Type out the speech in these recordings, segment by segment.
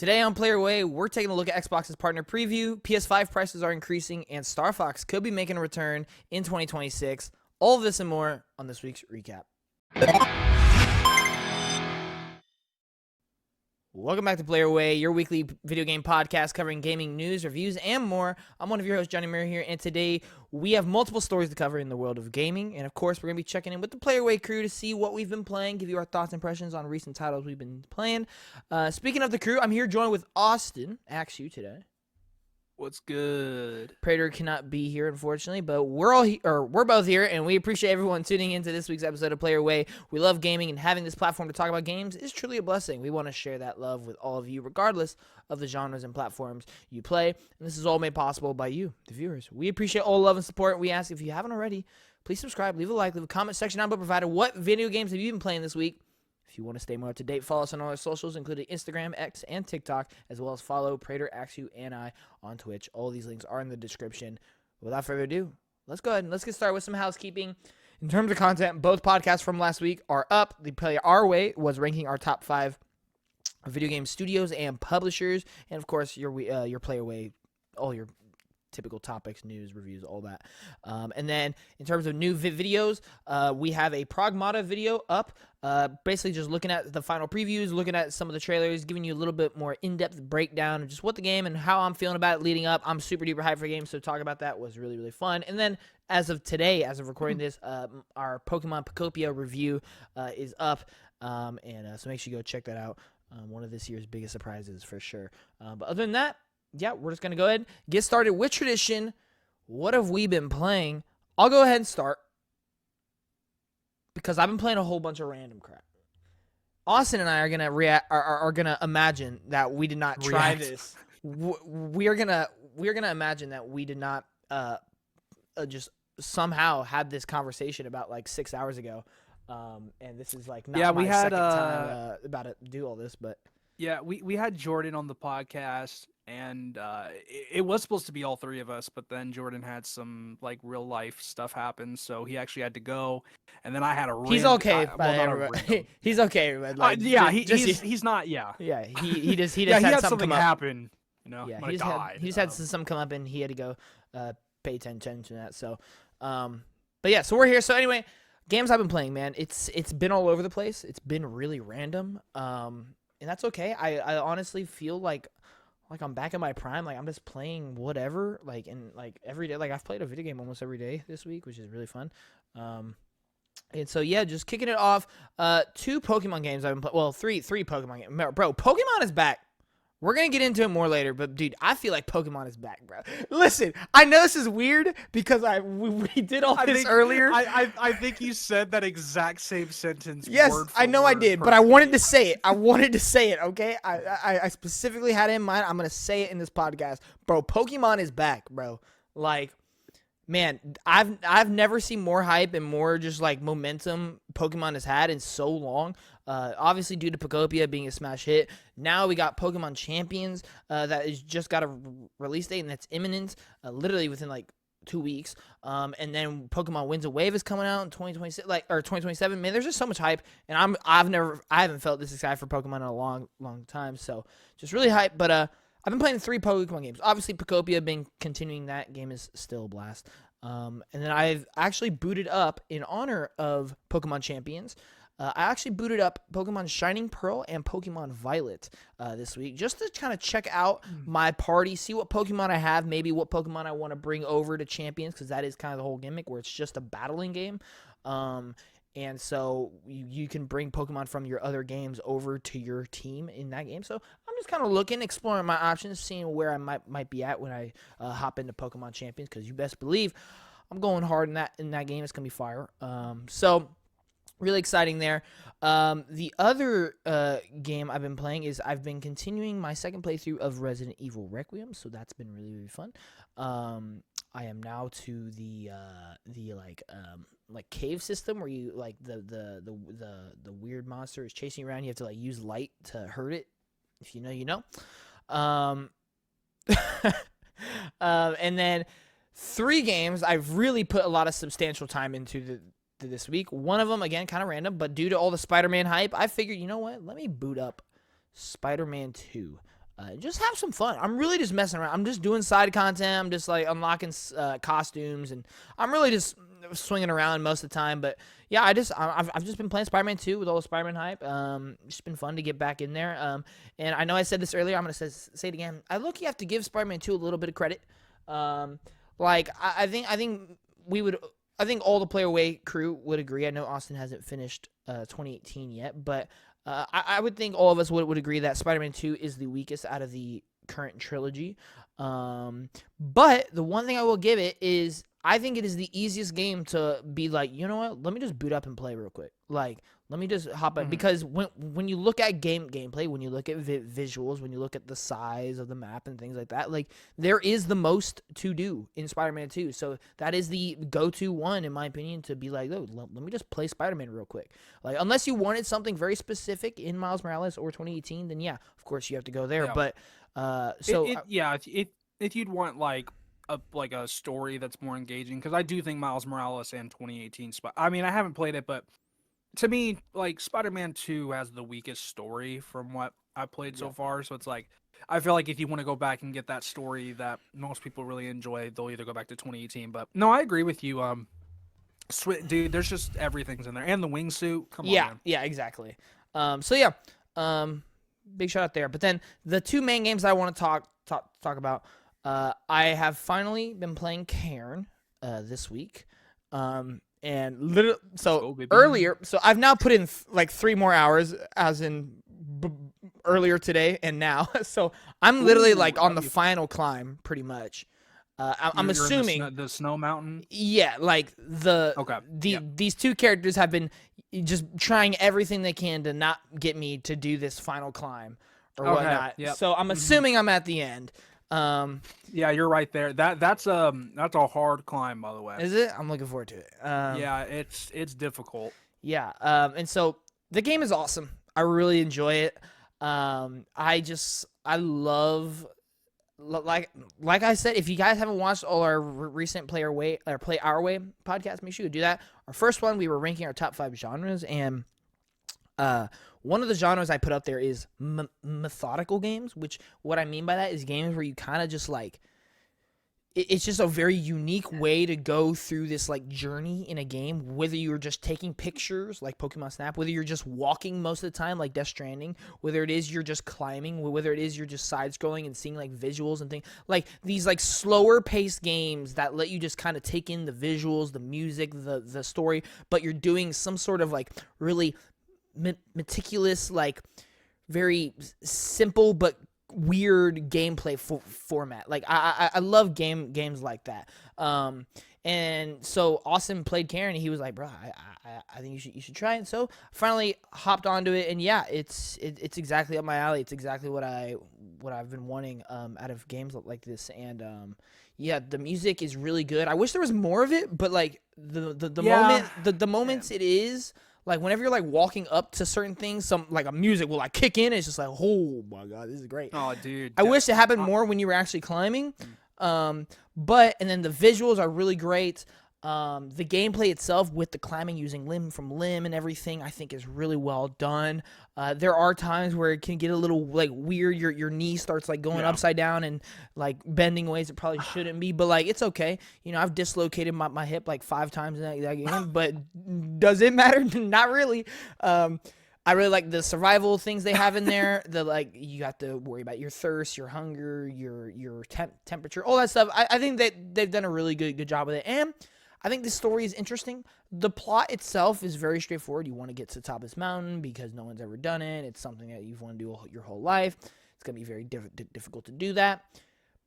Today on Player Way, we're taking a look at Xbox's partner preview, PS5 prices are increasing, and Starfox could be making a return in 2026. All of this and more on this week's recap. Welcome back to Player Way, your weekly video game podcast covering gaming news, reviews, and more. I'm one of your hosts, Johnnymmer here, and today we have multiple stories to cover in the world of gaming. And of course, we're going to be checking in with the Player Way crew to see what we've been playing, give you our thoughts and impressions on recent titles we've been playing. Speaking of the crew, I'm here joined with Austin, Axew today. What's good? Prater cannot be here, unfortunately, but we're both here, and we appreciate everyone tuning into this week's episode of Player Way. We love gaming, and having this platform to talk about games is truly a blessing. We want to share that love with all of you, regardless of the genres and platforms you play. And this is all made possible by you, the viewers. We appreciate all love and support. We ask, if you haven't already, please subscribe, leave a like, leave a comment section down below. Provided what video games have you been playing this week? If you want to stay more up to date, follow us on all our socials, including Instagram, X, and TikTok, as well as follow Prater, Axew, and I on Twitch. All these links are in the description. Without further ado, let's go ahead and let's get started with some housekeeping. In terms of content, both podcasts from last week are up. The Player Our Way was ranking our top 5 video game studios and publishers, and of course your Player Way, all your typical topics, news, reviews, all that. And then in terms of new videos, we have a Pragmata video up, basically just looking at the final previews, looking at some of the trailers, giving you a little bit more in-depth breakdown of just what the game and how I'm feeling about it leading up. I'm super duper hyped for games, so talking about that was really, really fun. And then as of today, as of recording this, our Pokemon Pocopia review is up, so make sure you go check that out. One of this year's biggest surprises for sure. But other than that, yeah, we're just going to go ahead and get started with tradition. What have we been playing? I'll go ahead and start because I've been playing a whole bunch of random crap. Austin and I are going to are going to imagine that we did not try this. We are going to imagine that we did not just somehow had this conversation about like 6 hours ago. And this is like not my second time about to do all this, but yeah, we had Jordan on the podcast, and it was supposed to be all three of us, but then Jordan had some like real life stuff happen, so he actually had to go, and then I had a he's okay, he's okay. Like, he's not. Yeah, he just yeah, had something happen. You know, yeah, he just had some come up, and he had to go pay attention to that. So, but yeah, so we're here. So anyway, games I've been playing, man. It's been all over the place. It's been really random. And that's okay. I honestly feel like I'm back in my prime. Like I'm just playing whatever, like every day. Like I've played a video game almost every day this week, which is really fun. And so yeah, just kicking it off. 2 Pokemon games I've been playing. Well, three Pokemon games. Bro, Pokemon is back. We're going to get into it more later, but dude, I feel like Pokemon is back, bro. Listen, I know this is weird because we did all this earlier. I think you said that exact same sentence. Yes, I know I did, but I wanted to say it. Okay? I specifically had it in mind. I'm going to say it in this podcast. Bro, Pokemon is back, bro. Like, man, I've never seen more hype and more just like momentum Pokemon has had in so long. Obviously due to Pocopia being a smash hit. Now we got Pokemon Champions that is just got a release date and that's imminent, literally within like 2 weeks. And then Pokemon Winds of Wave is coming out in 2026, or 2027. Man, there's just so much hype, and I haven't felt this excited for Pokemon in a long time. So just really hype. But I've been playing 3 Pokemon games. Obviously, Pocopia being continuing that game is still a blast. And then I've actually booted up in honor of Pokemon Champions. I actually booted up Pokemon Shining Pearl and Pokemon Violet this week just to kind of check out my party, see what Pokemon I have, maybe what Pokemon I want to bring over to Champions, because that is kind of the whole gimmick where it's just a battling game. And so you can bring Pokemon from your other games over to your team in that game. So I'm just kind of looking, exploring my options, seeing where I might be at when I hop into Pokemon Champions, because you best believe I'm going hard in that game. It's going to be fire. So really exciting there. The other game I've been playing is I've been continuing my second playthrough of Resident Evil Requiem, so that's been really, really fun. I am now to the cave system where you like the weird monster is chasing you around. You have to like use light to hurt it. If you know, you know. And then 3 games I've really put a lot of substantial time into this week. One of them, again, kind of random, but due to all the Spider-Man hype, I figured, you know what? Let me boot up Spider-Man 2. Just have some fun. I'm really just messing around. I'm just doing side content. I'm just like unlocking costumes, and I'm really just swinging around most of the time. But yeah, I've just been playing Spider-Man 2 with all the Spider-Man hype. It's been fun to get back in there. And I know I said this earlier. I'm gonna say it again. I look, you have to give Spider-Man 2 a little bit of credit. I think all the Player Way crew would agree. I know Austin hasn't finished 2018 yet, but I would think all of us would agree that Spider-Man 2 is the weakest out of the current trilogy. But the one thing I will give it is I think it is the easiest game to be like, you know what? Let me just boot up and play real quick. Like, let me just hop in. Because when you look at gameplay, when you look at visuals, when you look at the size of the map and things like that, like, there is the most to do in Spider-Man 2. So that is the go-to one, in my opinion, to be like, oh, let me just play Spider-Man real quick. Like, unless you wanted something very specific in Miles Morales or 2018, then yeah, of course you have to go there. Yeah. But if you'd want like a story that's more engaging, because I do think Miles Morales and 2018 I mean, I haven't played it, but to me, like, Spider-Man 2 has the weakest story from what I've played so far. So it's like, I feel like if you want to go back and get that story that most people really enjoy, they'll either go back to 2018. But no, I agree with you. Dude, there's just everything's in there, and the wingsuit. Come on, man. Yeah, exactly. Big shout out there. But then the two main games I want to talk about. I have finally been playing Cairn this week. And literally, earlier, so I've now put in like 3 more hours, as in earlier today and now. So I'm literally like on the final climb, pretty much. I'm assuming the snow mountain. Yeah, like these two characters have been just trying everything they can to not get me to do this final climb or whatnot. Yep. So I'm assuming I'm at the end. Yeah, you're right there. That's a hard climb, by the way. Is it? I'm looking forward to it. Yeah, it's difficult. Yeah. And so the game is awesome. I really enjoy it. I love, like I said, if you guys haven't watched all our recent Play Our Way podcast, make sure you do that. Our first one, we were ranking our top 5 genres, and one of the genres I put up there is methodical games, which what I mean by that is games where you kind of just like, it's just a very unique way to go through this like journey in a game, whether you're just taking pictures like Pokemon Snap, whether you're just walking most of the time like Death Stranding, whether it is you're just climbing, whether it is you're just side scrolling and seeing like visuals and things, like these like slower paced games that let you just kind of take in the visuals, the music, the story, but you're doing some sort of like really meticulous, like very simple but weird gameplay format. Like I love games like that. And so Austin played Karen, and he was like, bro, I think you should try it. So finally hopped onto it, and yeah, it's exactly up my alley. It's exactly what I've been wanting out of games like this. And yeah, the music is really good. I wish there was more of it, but like the moments it is, like whenever you're like walking up to certain things, some like a music will like kick in. And it's just like, oh my god, this is great. Oh, dude. I wish it happened more when you were actually climbing. And then the visuals are really great. The gameplay itself with the climbing using limb from limb and everything, I think is really well done. There are times where it can get a little like weird. Your knee starts like going upside down and like bending ways it probably shouldn't be, but like it's okay. You know, I've dislocated my hip like 5 times in that game, but does it matter? Not really. I really like the survival things they have in there. The like you have to worry about your thirst, your hunger, your temperature, all that stuff. I think that they've done a really good job with it, and I think the story is interesting. The plot itself is very straightforward. You want to get to the top of this mountain because no one's ever done it. It's something that you've wanted to do your whole life. It's going to be very difficult to do that.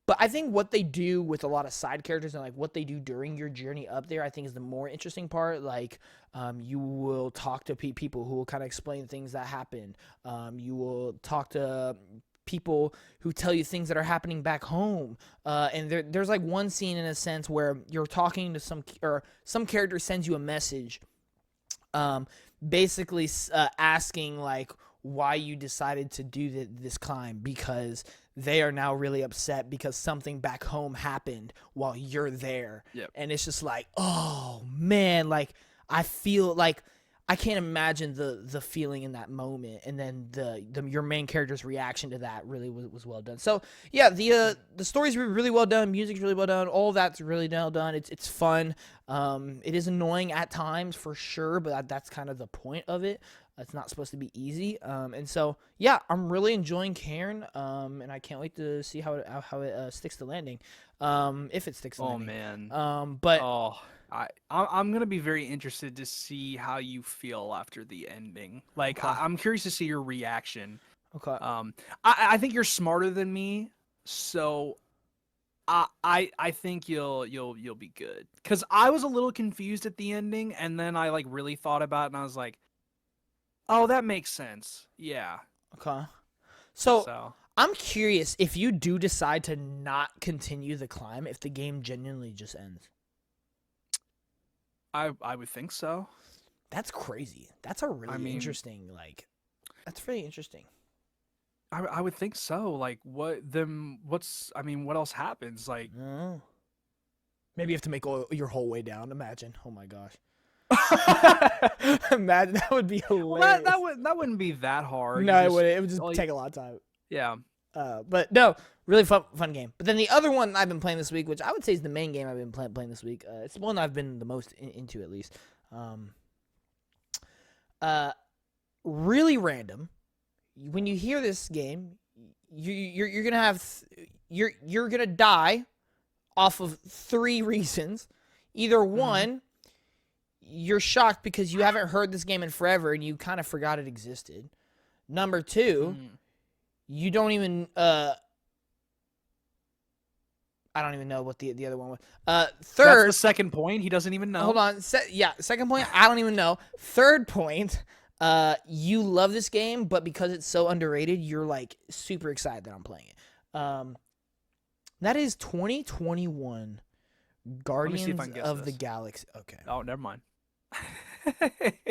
But I think what they do with a lot of side characters and like what they do during your journey up there, I think is the more interesting part. Like you will talk to people who will kind of explain things that happen. You will talk to people who tell you things that are happening back home, and there's like one scene in a sense where you're talking to some character sends you a message, basically asking like why you decided to do this climb, because they are now really upset because something back home happened while you're there. Yep. And it's just like, oh man, like I feel like I can't imagine the feeling in that moment, and then your main character's reaction to that really was well done. So yeah, the story's really well done, music's really well done, all that's really well done. It's fun. It is annoying at times for sure, but that's kind of the point of it. It's not supposed to be easy. And so yeah, I'm really enjoying Cairn. And I can't wait to see how it sticks the landing. If it sticks the landing. Man. But I'm gonna be very interested to see how you feel after the ending. Like, Okay. I'm curious to see your reaction. okay. I think you're smarter than me, so I think you'll be good. Cause I was a little confused at the ending, and then I like really thought about it, and I was like, oh, that makes sense. Yeah. Okay. So So I'm curious if you do decide to not continue the climb, if the game genuinely just ends. I would think so. That's crazy. That's a really interesting, that's really interesting. I would think so. Like, what else happens? Like, Oh. Maybe you have to make your whole way down. Imagine. Oh my gosh. Imagine, that would be hilarious. that wouldn't be that hard. No, it wouldn't. It would just take a lot of time. Yeah. But no, really fun game. But then the other one I've been playing this week, which I would say is the main game I've been playing this week. It's the one I've been the most into, at least. Really random. When you hear this game, you're gonna have you're gonna die off of 3 reasons. Either one, you're shocked because you haven't heard this game in forever and you kind of forgot it existed. Number 2. You don't even I don't even know what the other one was. Third, that's the second point. He doesn't even know. Hold on. Second point, I don't even know. Third point, you love this game, but because it's so underrated, you're like super excited that I'm playing it. That is 2021 Guardians of the Galaxy. Okay. Oh, never mind.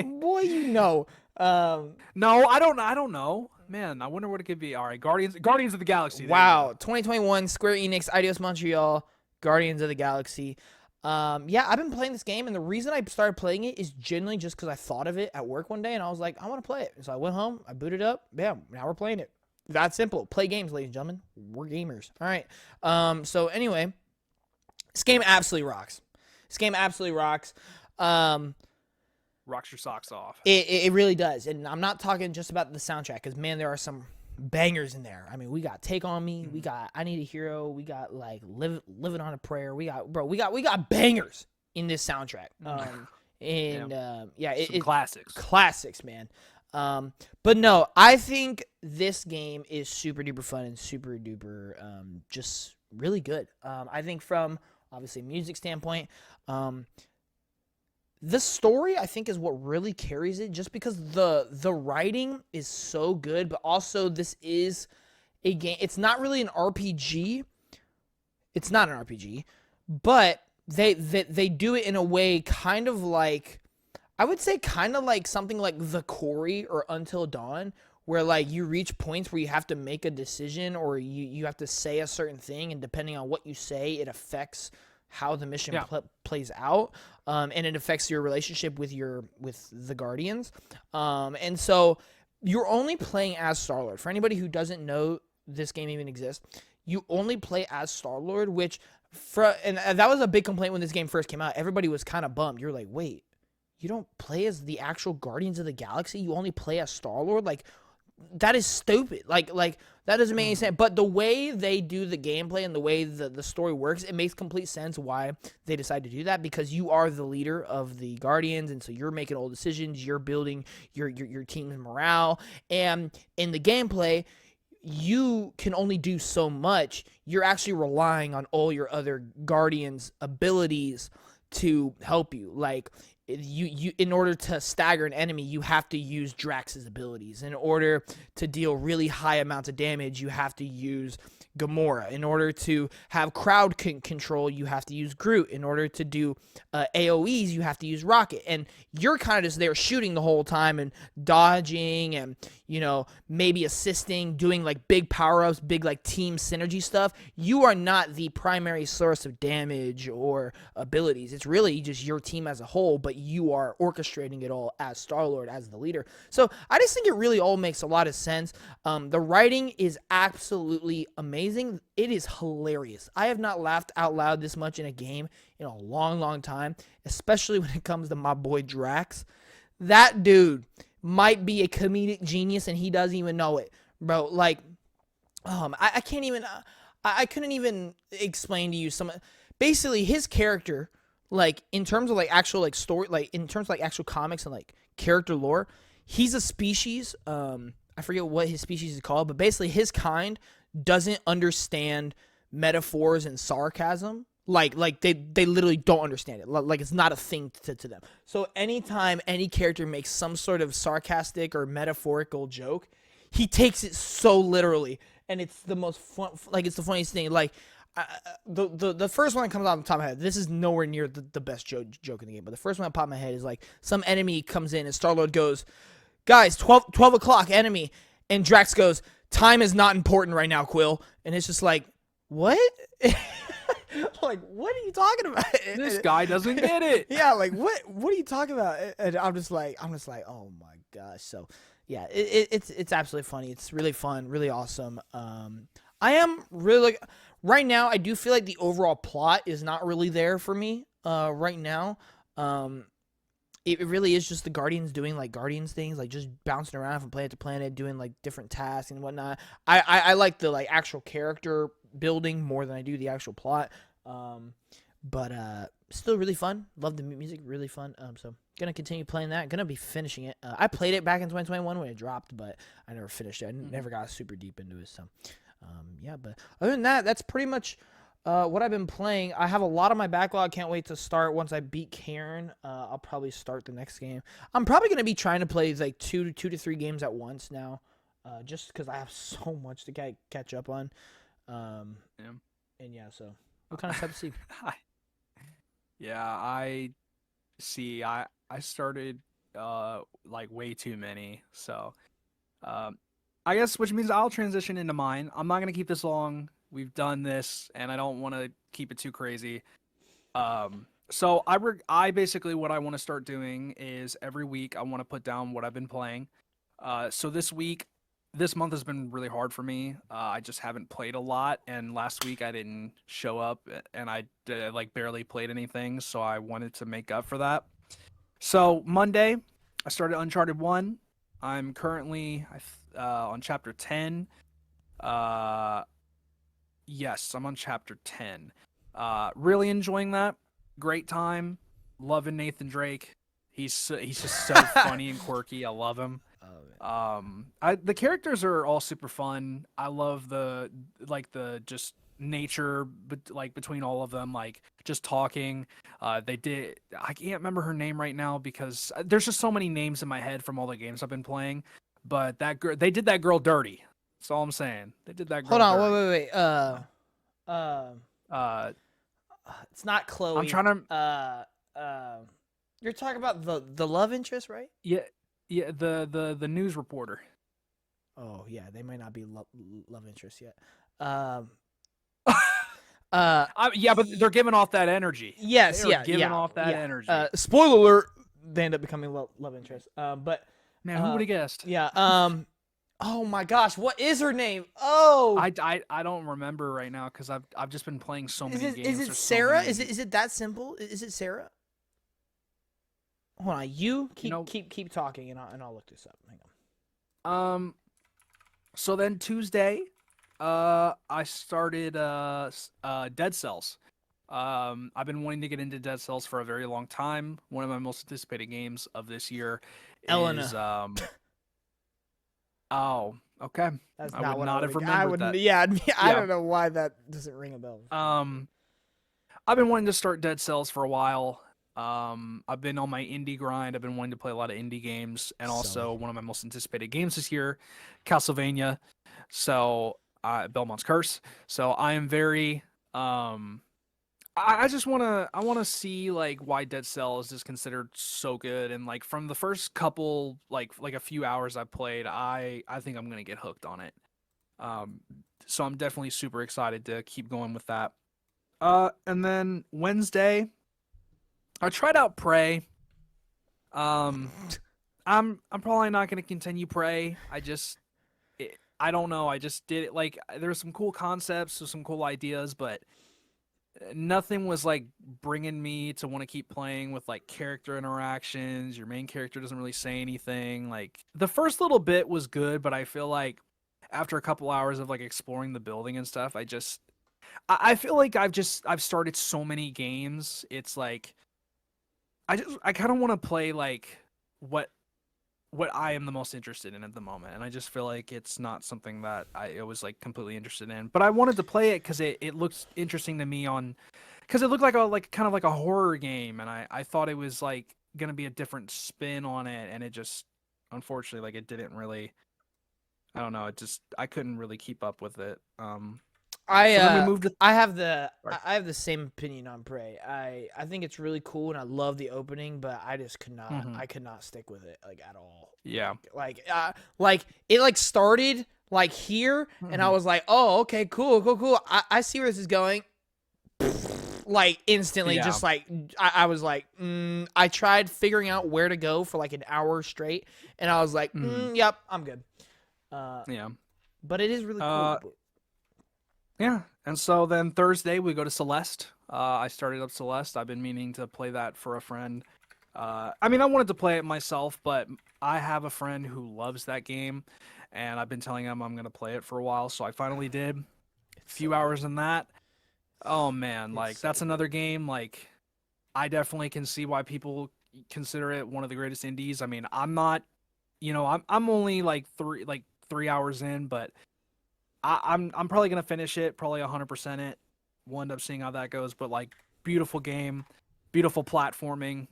Boy, you know. No, I don't know. Man, I wonder what it could be. All right, Guardians of the Galaxy. Wow, 2021 Square Enix, Eidos Montreal, Guardians of the Galaxy. Yeah, I've been playing this game, and the reason I started playing it is genuinely just because I thought of it at work one day, and I was like, I want to play it. So I went home, I booted up, bam, now we're playing it. That simple. Play games, ladies and gentlemen. We're gamers. All right. So anyway, this game absolutely rocks. Rocks your socks off. It really does. And I'm not talking just about the soundtrack, because, man, there are some bangers in there. I mean, we got Take On Me. We got I Need a Hero. We got, like, Living on a Prayer. We got bangers in this soundtrack. Some classics. Classics, man. But no, I think this game is super duper fun and super duper just really good. I think from obviously a music standpoint, the story I think is what really carries it, just because the writing is so good, but also this is a game. It's not really an RPG. It's not an RPG, but they do it in a way kind of like, I would say kind of like something like The Quarry or Until Dawn, where like you reach points where you have to make a decision, or you have to say a certain thing, and depending on what you say, it affects how the mission plays out, and it affects your relationship with the Guardians. And so you're only playing as Star-Lord. For anybody who doesn't know this game even exists, you only play as Star-Lord, which and that was a big complaint when this game first came out. Everybody was kind of bummed. You're like, wait, you don't play as the actual Guardians of the Galaxy? You only play as Star-Lord? Like, that is stupid. Like that doesn't make any sense. But the way they do the gameplay and the way the story works, it makes complete sense why they decide to do that, because you are the leader of the Guardians, and so you're making all decisions. You're building your team's morale, and in the gameplay, you can only do so much. You're actually relying on all your other Guardians' abilities to help you. Like, you in order to stagger an enemy, you have to use Drax's abilities. In order to deal really high amounts of damage, you have to use Gamora. In order to have crowd control, you have to use Groot. In order to do AoEs, you have to use Rocket. And you're kind of just there shooting the whole time and dodging and, maybe assisting, doing like big power-ups, big like team synergy stuff. You are not the primary source of damage or abilities. It's really just your team as a whole, but but you are orchestrating it all as Star-Lord, as the leader. So I just think it really all makes a lot of sense. The writing is absolutely amazing. It is hilarious. I have not laughed out loud this much in a game in a long, long time, especially when it comes to my boy Drax. That dude might be a comedic genius, and he doesn't even know it, bro. Like, I can't even, I couldn't even explain to you basically his character, like in terms of like actual like story, like in terms of like actual comics and like character lore, he's a species. I forget what his species is called, but basically his kind doesn't understand metaphors and sarcasm. Like they literally don't understand it. Like it's not a thing to them. So anytime any character makes some sort of sarcastic or metaphorical joke, he takes it so literally, and it's the most fun. Like it's the funniest thing. Like the first one that comes out on the top of my head. This is nowhere near the best joke in the game, but the first one that popped in my head is like some enemy comes in and Star-Lord goes, "Guys, 12 o'clock enemy," and Drax goes, "Time is not important right now, Quill," and it's just like, what? Like, what are you talking about? This guy doesn't get it. Yeah, like what are you talking about? And I'm just like, oh my gosh. So yeah, it's absolutely funny. It's really fun, really awesome. I am really right now. I do feel like the overall plot is not really there for me. Right now, it really is just the Guardians doing like Guardians things, like just bouncing around from planet to planet, doing like different tasks and whatnot. I like the like actual character building more than I do the actual plot. But still really fun. Love the music, really fun. So gonna continue playing that. Gonna be finishing it. I played it back in 2021 when it dropped, but I never finished it. I never got super deep into it. So yeah, but other than that, that's pretty much what I've been playing. I have a lot on my backlog. Can't wait to start. Once I beat Karen, I'll probably start the next game. I'm probably gonna be trying to play like two to three games at once now, just because I have so much to catch up on. Yeah. And yeah, so we'll kind of have to see. Yeah, I see. I started like way too many, so I guess which means I'll transition into mine. I'm not gonna keep this long. We've done this, and I don't want to keep it too crazy. So I basically what I want to start doing is every week I want to put down what I've been playing. So this month has been really hard for me. I just haven't played a lot, and last week I didn't show up, and I like barely played anything, so I wanted to make up for that. So Monday, I started Uncharted 1. I'm currently on Chapter 10. Yes, I'm on Chapter 10. Really enjoying that. Great time. Loving Nathan Drake. He's just so funny and quirky. I love him. The characters are all super fun. I love the just nature, but like between all of them, like just talking. I can't remember her name right now because there's just so many names in my head from all the games I've been playing. But that girl, they did that girl dirty. That's all I'm saying. They did that girl. Hold on, dirty. wait. It's not Chloe. I'm trying to. You're talking about the love interest, right? Yeah, the news reporter. Oh yeah, they might not be love interest yet. Yeah, but they're giving off that energy. Yes, giving off that energy. Spoiler alert: they end up becoming love interest. But man, who would have guessed? Yeah. Oh my gosh, what is her name? Oh, I don't remember right now because I've just been playing so many games. Is it Sarah? Is it that simple? Is it Sarah? Hold on, you keep talking and I'll look this up. Hang on. So then Tuesday, I started Dead Cells. I've been wanting to get into Dead Cells for a very long time. One of my most anticipated games of this year is Oh, okay. That's I not would what not have remembered that. Yeah, I don't know why that doesn't ring a bell. I've been wanting to start Dead Cells for a while. I've been on my indie grind. I've been wanting to play a lot of indie games, and also one of my most anticipated games this year, Castlevania. So, Belmont's Curse. So I am very I just want to see like why Dead Cells is considered so good, and like from the first couple like a few hours I played, I think I'm gonna get hooked on it. So I'm definitely super excited to keep going with that. And then Wednesday, I tried out Prey. Um, I'm probably not gonna continue Prey. I don't know. I just did it. Like there's some cool concepts, so some cool ideas, but nothing was like bringing me to want to keep playing with like character interactions. Your main character doesn't really say anything. Like the first little bit was good, but I feel like after a couple hours of like exploring the building and stuff, I feel like I've started so many games. It's like I kind of want to play like what what I am the most interested in at the moment, and I just feel like it's not something that I was like completely interested in. But I wanted to play it because it looks interesting to me on because it looked like a like kind of like a horror game, and I thought it was like gonna be a different spin on it, and it just unfortunately like it didn't really. I don't know. It just I couldn't really keep up with it. So then we moved to. I have the Sorry. I have the same opinion on Prey. I think it's really cool and I love the opening, but I just could not Mhm. I could not stick with it like at all. Yeah. Like it like started like here and I Mhm. was like, oh okay, cool. I see where this is going. Like instantly, Yeah. just like I was like, I tried figuring out where to go for like an hour straight, and I was like, Mhm. yep, I'm good. Uh, Yeah. but it is really Uh. cool. Yeah. And so then Thursday we go to Celeste. I started up Celeste. I've been meaning to play that for a friend. I mean, I wanted to play it myself, but I have a friend who loves that game, and I've been telling him I'm gonna play it for a while. So I finally did. A It's so few good. hours in that. Oh man, It's like so that's another good. game. Like I definitely can see why people consider it one of the greatest indies. I mean, I'm not. I'm only like 3 hours in, but I'm probably gonna finish it, probably 100% it. We'll end up seeing how that goes, but like beautiful game, beautiful platforming.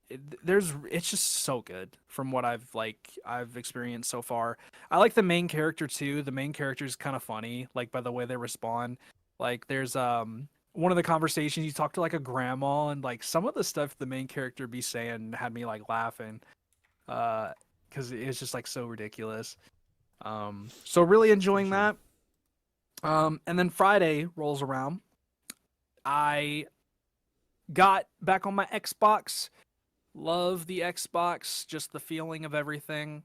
It's just so good from what I've experienced so far. I like the main character too. The main character is kind of funny, like by the way they respond. Like there's one of the conversations you talk to like a grandma, and like some of the stuff the main character be saying had me like laughing, uh, because it's just like so ridiculous. So really For enjoying sure. that. And then Friday rolls around. I got back on my Xbox. Love the Xbox, just the feeling of everything.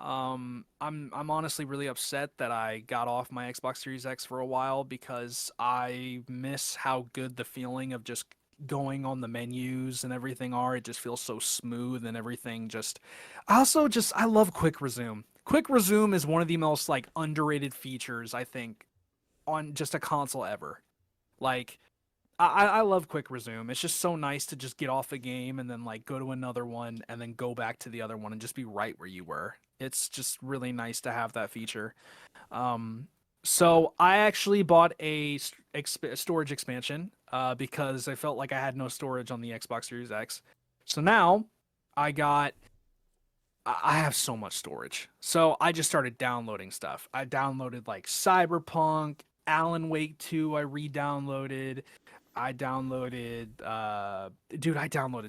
I'm honestly really upset that I got off my Xbox Series X for a while because I miss how good the feeling of just going on the menus and everything are. It just feels so smooth and everything just I love quick resume. Quick resume is one of the most like underrated features I think on just a console ever. Like I love quick resume. It's just so nice to just get off a game and then like go to another one and then go back to the other one and just be right where you were. It's just really nice to have that feature. Um, so I actually bought a storage expansion because I felt like I had no storage on the Xbox Series X. So now I got I have so much storage. So I just started downloading stuff. I downloaded like Cyberpunk, Alan Wake 2, I re-downloaded. I downloaded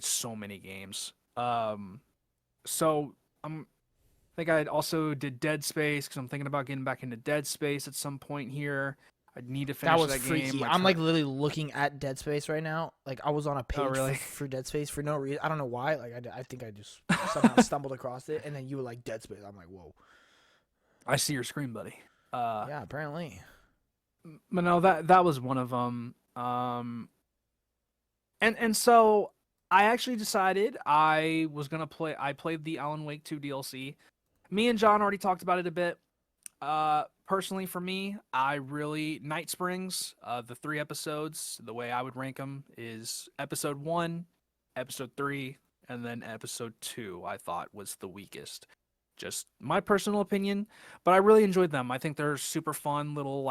so many games. So I think I also did Dead Space because I'm thinking about getting back into Dead Space at some point here. I need to That finish was that game. freaky. I'm like literally looking at Dead Space right now. Like I was on a Oh page really? for Dead Space for no reason. I don't know why. Like I think I just somehow stumbled across it, and then you were like Dead Space. I'm like, whoa. I see your screen, buddy. Uh, Yeah, apparently. but no, that was one of them. And so I actually decided I was gonna play. I played the Alan Wake 2 DLC. Me and John already talked about it a bit. Personally, for me, I really Night Springs. The 3 episodes. The way I would rank them is episode 1, episode 3, and then episode 2. I thought was the weakest. Just my personal opinion, but I really enjoyed them. I think they're super fun little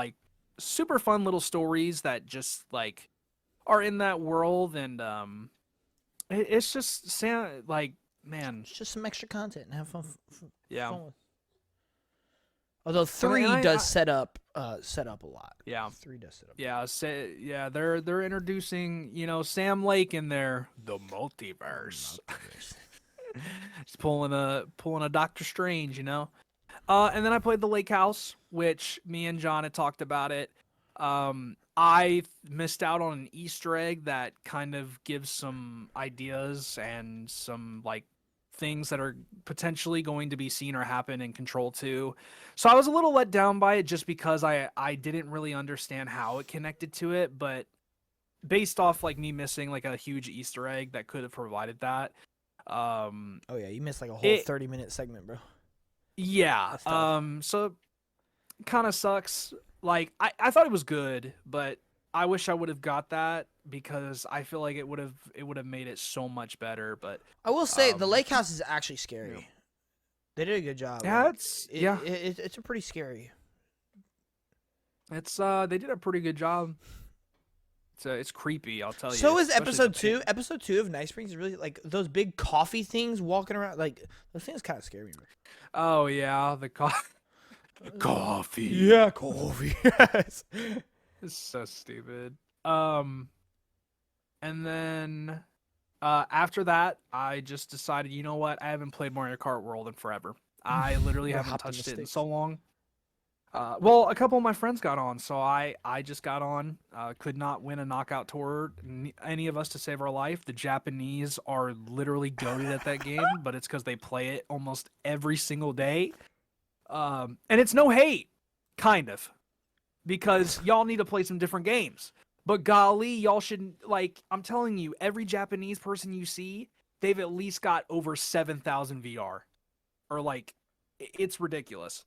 stories that just like are in that world, and it's just like man, It's just some extra content and have fun. yeah. Fun. Although And three does I set up a lot. yeah. Three does set up. Yeah, they're introducing, Sam Lake in there, the multiverse. Multiverse. Just pulling a Doctor Strange. And then I played the Lake House, which me and John had talked about it. I missed out on an Easter egg that kind of gives some ideas and some like things that are potentially going to be seen or happen in Control 2. So I was a little let down by it just because I didn't really understand how it connected to it, but based off like me missing like a huge Easter egg that could have provided that. Oh yeah, you missed like a whole It 30-minute segment, bro. Yeah. That's tough. So kind of sucks. Like I thought it was good, but I wish I would have got that because I feel like it would have made it so much better. But I will say the um, lake house is actually scary. yeah. They did a good job. Yeah, Like, it's yeah. it's a pretty scary. It's they did a pretty good job. It's creepy, I'll tell you. So is especially episode the 2. pig. Episode 2 of Night Springs is really like those big coffee things walking around. Like those things kind of scare me. Oh yeah, the coffee. Yeah, coffee. Yes. It's so stupid. And then after that, I just decided, you know what? I haven't played Mario Kart World in forever. I literally Or haven't hopped in the touched it in sticks. so long. Well, a couple of my friends got on, so I just got on. Could not win a knockout tour, any of us, to save our life. The Japanese are literally goated at that game, but it's because they play it almost every single day. And it's no hate, kind of, because y'all need to play some different games. But golly, y'all should, like, I'm telling you, every Japanese person you see, they've at least got over 7,000 VR. Or, like, it's ridiculous.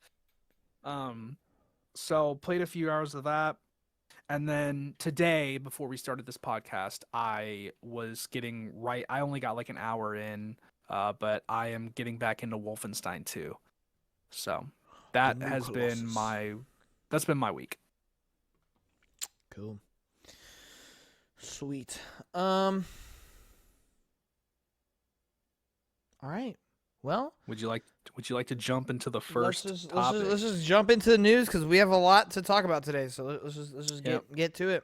So played a few hours of that. And then today, before we started this podcast, I only got like an hour in, but I am getting back into Wolfenstein 2. So that The new has been Colossus. my week. Cool. Sweet. All right. Well, Would you like to jump into the first let's topic? let's just jump into the news because we have a lot to talk about today. So let's just get to it.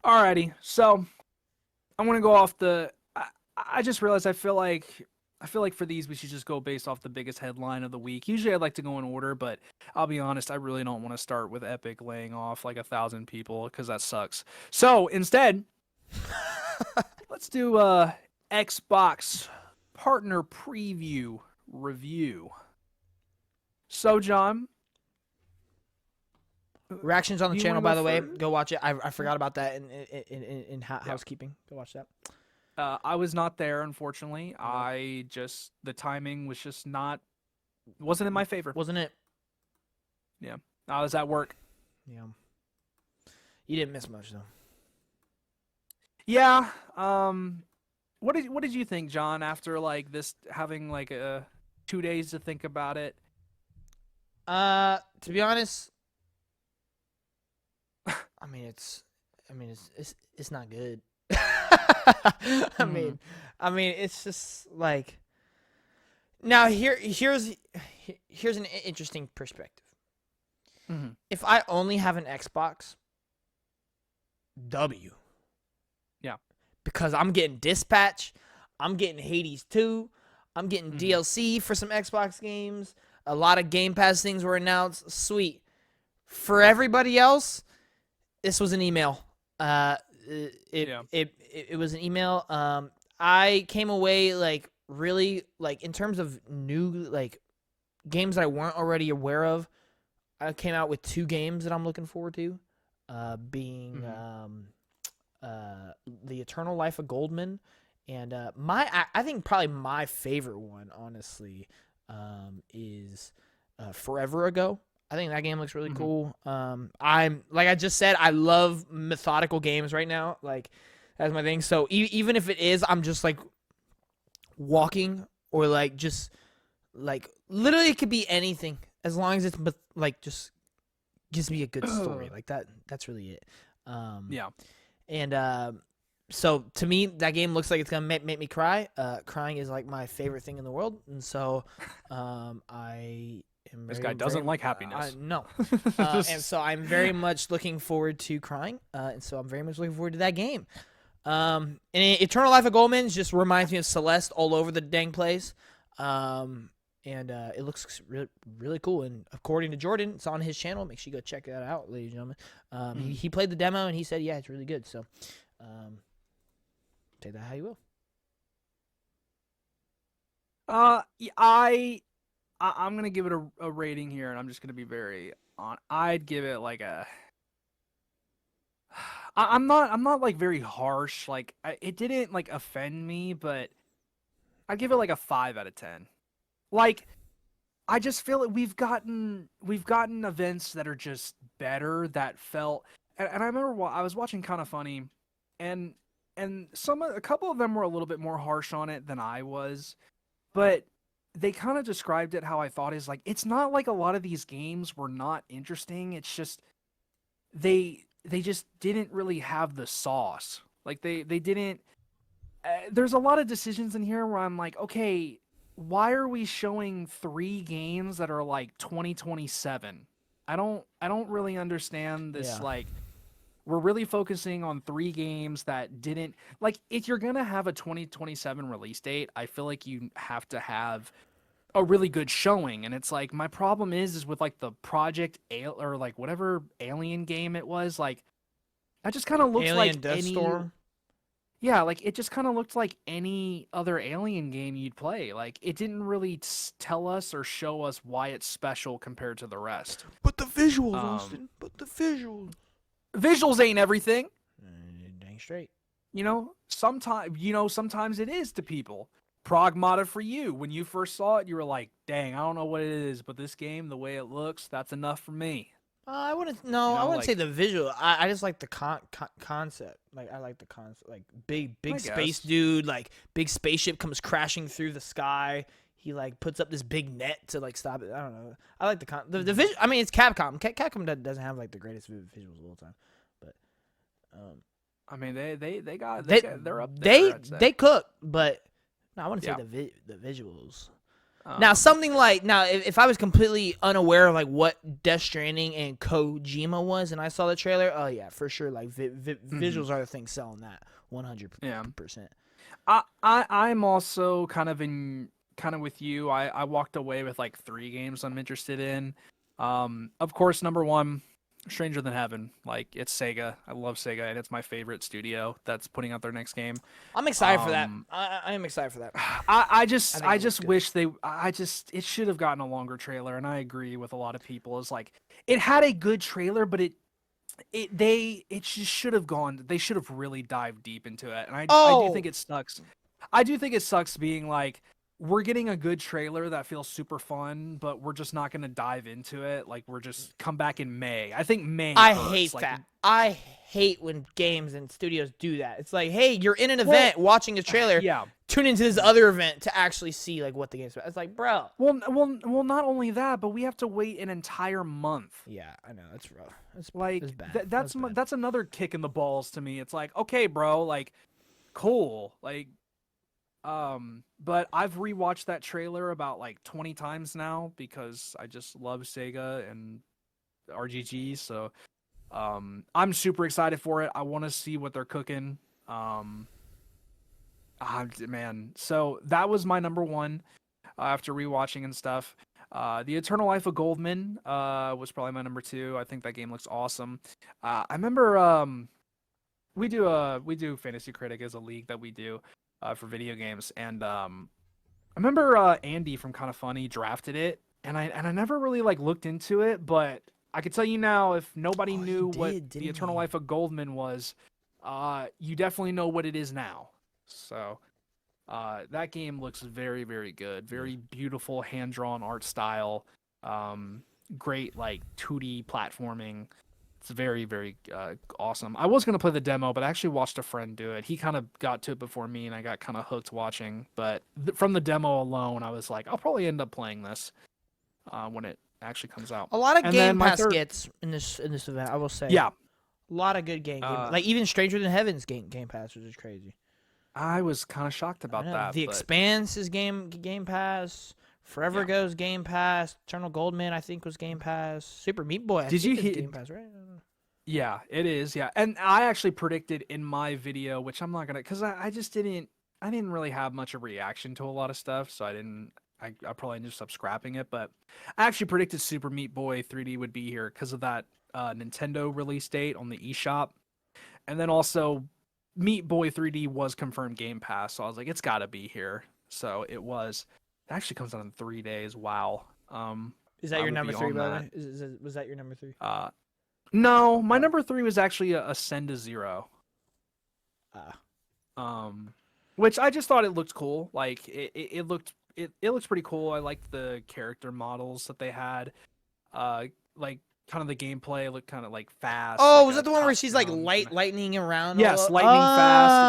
Alrighty. So I'm gonna go off I just realized I feel like for these we should just go based off the biggest headline of the week. Usually I'd like to go in order, but I'll be honest, I really don't want to start with Epic laying off like 1,000 people because that sucks. So instead, let's do Xbox partner preview review. So John, Reactions on the you channel, wanna by go the way. first? Go watch it. I forgot about that in housekeeping. Go watch that. I was not there, unfortunately. The timing was just wasn't in my favor. Wasn't it? Yeah, I was at work. Yeah. You didn't miss much though. Yeah. What did you think, John? After like this, having like 2 days to think about it. To be honest, I mean it's not good. I mean it's just like now here's an interesting perspective. Mm-hmm. If I only have an Xbox, W. Yeah. Because I'm getting Dispatch, I'm getting Hades 2, I'm getting Mhm. DLC for some Xbox games. A lot of Game Pass things were announced. Sweet. For everybody else, this was an email. It was an email. I came away like really like in terms of new like games that I weren't already aware of. I came out with 2 games that I'm looking forward to, being The Eternal Life of Goldman, and I think probably my favorite one, honestly, is Forever Ago. I think that game looks really cool. I'm like I just said, I love methodical games right now. Like that's my thing. So even if it is, I'm just like walking or like just like literally it could be anything as long as it's like just gives me a good story like that. That's really it. Yeah. And so to me, that game looks like it's gonna make me cry. Crying is like my favorite thing in the world, and so I am. This guy doesn't like happiness. No, and so I'm very much looking forward to crying, and so I'm very much looking forward to that game. And Eternal Life of Goldman just reminds me of Celeste all over the dang place. And it looks really, really cool. And according to Jordan, it's on his channel. Make sure you go check that out, ladies and gentlemen. He played the demo and he said, yeah, it's really good. So, take that how you will. I'm gonna give it a rating here, and I'm just gonna be very on. I'd give it like a. I'm not like very harsh. Like it didn't like offend me, but I give it like a 5 out of 10. Like I just feel that we've gotten events that are just better that felt. And I remember I was watching Kind of Funny, and a couple of them were a little bit more harsh on it than I was, but they kind of described it how I thought is like it's not like a lot of these games were not interesting. It's just they just didn't really have the sauce. Like they didn't. There's a lot of decisions in here where I'm like, okay, why are we showing 3 games that are like 2027? I don't really understand this. Yeah. Like we're really focusing on 3 games that didn't like. If you're gonna have a 2027 release date, I feel like you have to have a really good showing. And it's like my problem is with like the Project or like whatever Alien game it was, like that just kind of looks like Alien Death any. Storm. Yeah, like it just kind of looked like any other Alien game you'd play. Like it didn't really tell us or show us why it's special compared to the rest. But the visuals, Um, Austin. But the visuals. Visuals ain't everything. Dang straight. Sometimes it is to people. Pragmata for you. When you first saw it, you were like, "Dang, I don't know what it is, but this game, the way it looks, that's enough for me." I wouldn't. No, I wouldn't say Like the visual. I just like the concept. Like I like the concept. Like big I space guess. dude. Like big spaceship comes crashing through the sky. He like puts up this big net to like stop it. I don't know. I like the visual. I mean, it's Capcom. Capcom doesn't have like the greatest visuals of all time, but I mean, they're up they there. I'd say. they cook, but no, I wouldn't Yeah. say the visuals. Um, Now, something like if I was completely unaware of like what Death Stranding and Kojima was, and I saw the trailer, oh yeah, for sure, like visuals are the thing selling that 100%. I'm also kind of with you. I walked away with like 3 games I'm interested in. Of course, number one, Stranger Than Heaven. Like it's Sega. I love Sega, and it's my favorite studio that's putting out their next game. I'm excited for that. Um, I am excited for that. I just think it looks just good. wish it should have gotten a longer trailer, and I agree with a lot of people. Is like it had a good trailer, but it just should have gone. They should have really dived deep into it, and I do Oh, think it sucks. I do think it sucks being like we're getting a good trailer that feels super fun, but we're just not going to dive into it. Like we're just come back in May. I think May. I hurts. hate Like, that. I hate when games and studios do that. It's like, hey, you're in an Well, event watching a trailer. Yeah. Tune into this other event to actually see like what the game's about. It's like, bro. Well. Not only that, but we have to wait an entire month. Yeah, I know that's rough. Like that's bad. that's another kick in the balls to me. It's like, okay, bro, like cool. Like but I've rewatched that trailer about like 20 times now because I just love Sega and RGG, so I'm super excited for it. I want to see what they're cooking. Man, so that was my number one after rewatching and stuff. The Eternal Life of Goldman was probably my number two. I think that game looks awesome. I remember we do Fantasy Critic as a league that we do for video games, and I remember Andy from Kind of Funny drafted it, and I never really like looked into it, but I could tell you now, if nobody knew what the Eternal Life of Goldman was, you definitely know what it is now. So that game looks very, very good. Very beautiful hand-drawn art style. Great like 2D platforming. It's very, very awesome. I was going to play the demo, but I actually watched a friend do it. He kind of got to it before me, and I got kind of hooked watching. But from the demo alone, I was like, I'll probably end up playing this when it actually comes out. A lot of And Game then my Pass third- gets in this event, I will say. Yeah, A lot of good game like even Stranger Than Heaven's Game Pass, which is crazy. I was kind of shocked about that. The but Expanse is Game Pass. Forever Yeah. Goes Game Pass. Eternal Goldman I think was Game Pass. Super Meat Boy. Did you hit hear- Game Pass, right? Yeah, it is. Yeah, and I actually predicted in my video, which I'm not gonna, because I just didn't. I didn't really have much of a reaction to a lot of stuff, so I didn't. I probably ended up scrapping it, but I actually predicted Super Meat Boy 3D would be here because of that Nintendo release date on the eShop, and then also Meat Boy 3D was confirmed Game Pass, so I was like, it's got to be here. So it was. It actually comes out in 3 days. Wow. Is that I your would number be 3, on by the that. way? Was that your number 3? Uh, no, my Oh. number 3 was actually a Send to Zero. Ah. Um, which I just thought it looked cool. Like it looked it looks pretty cool. I liked the character models that they had. Like kind of the gameplay looked kind of like fast, Oh, like was that a the one where top she's like down kind of. lightning around a Yes, little? lightning fast.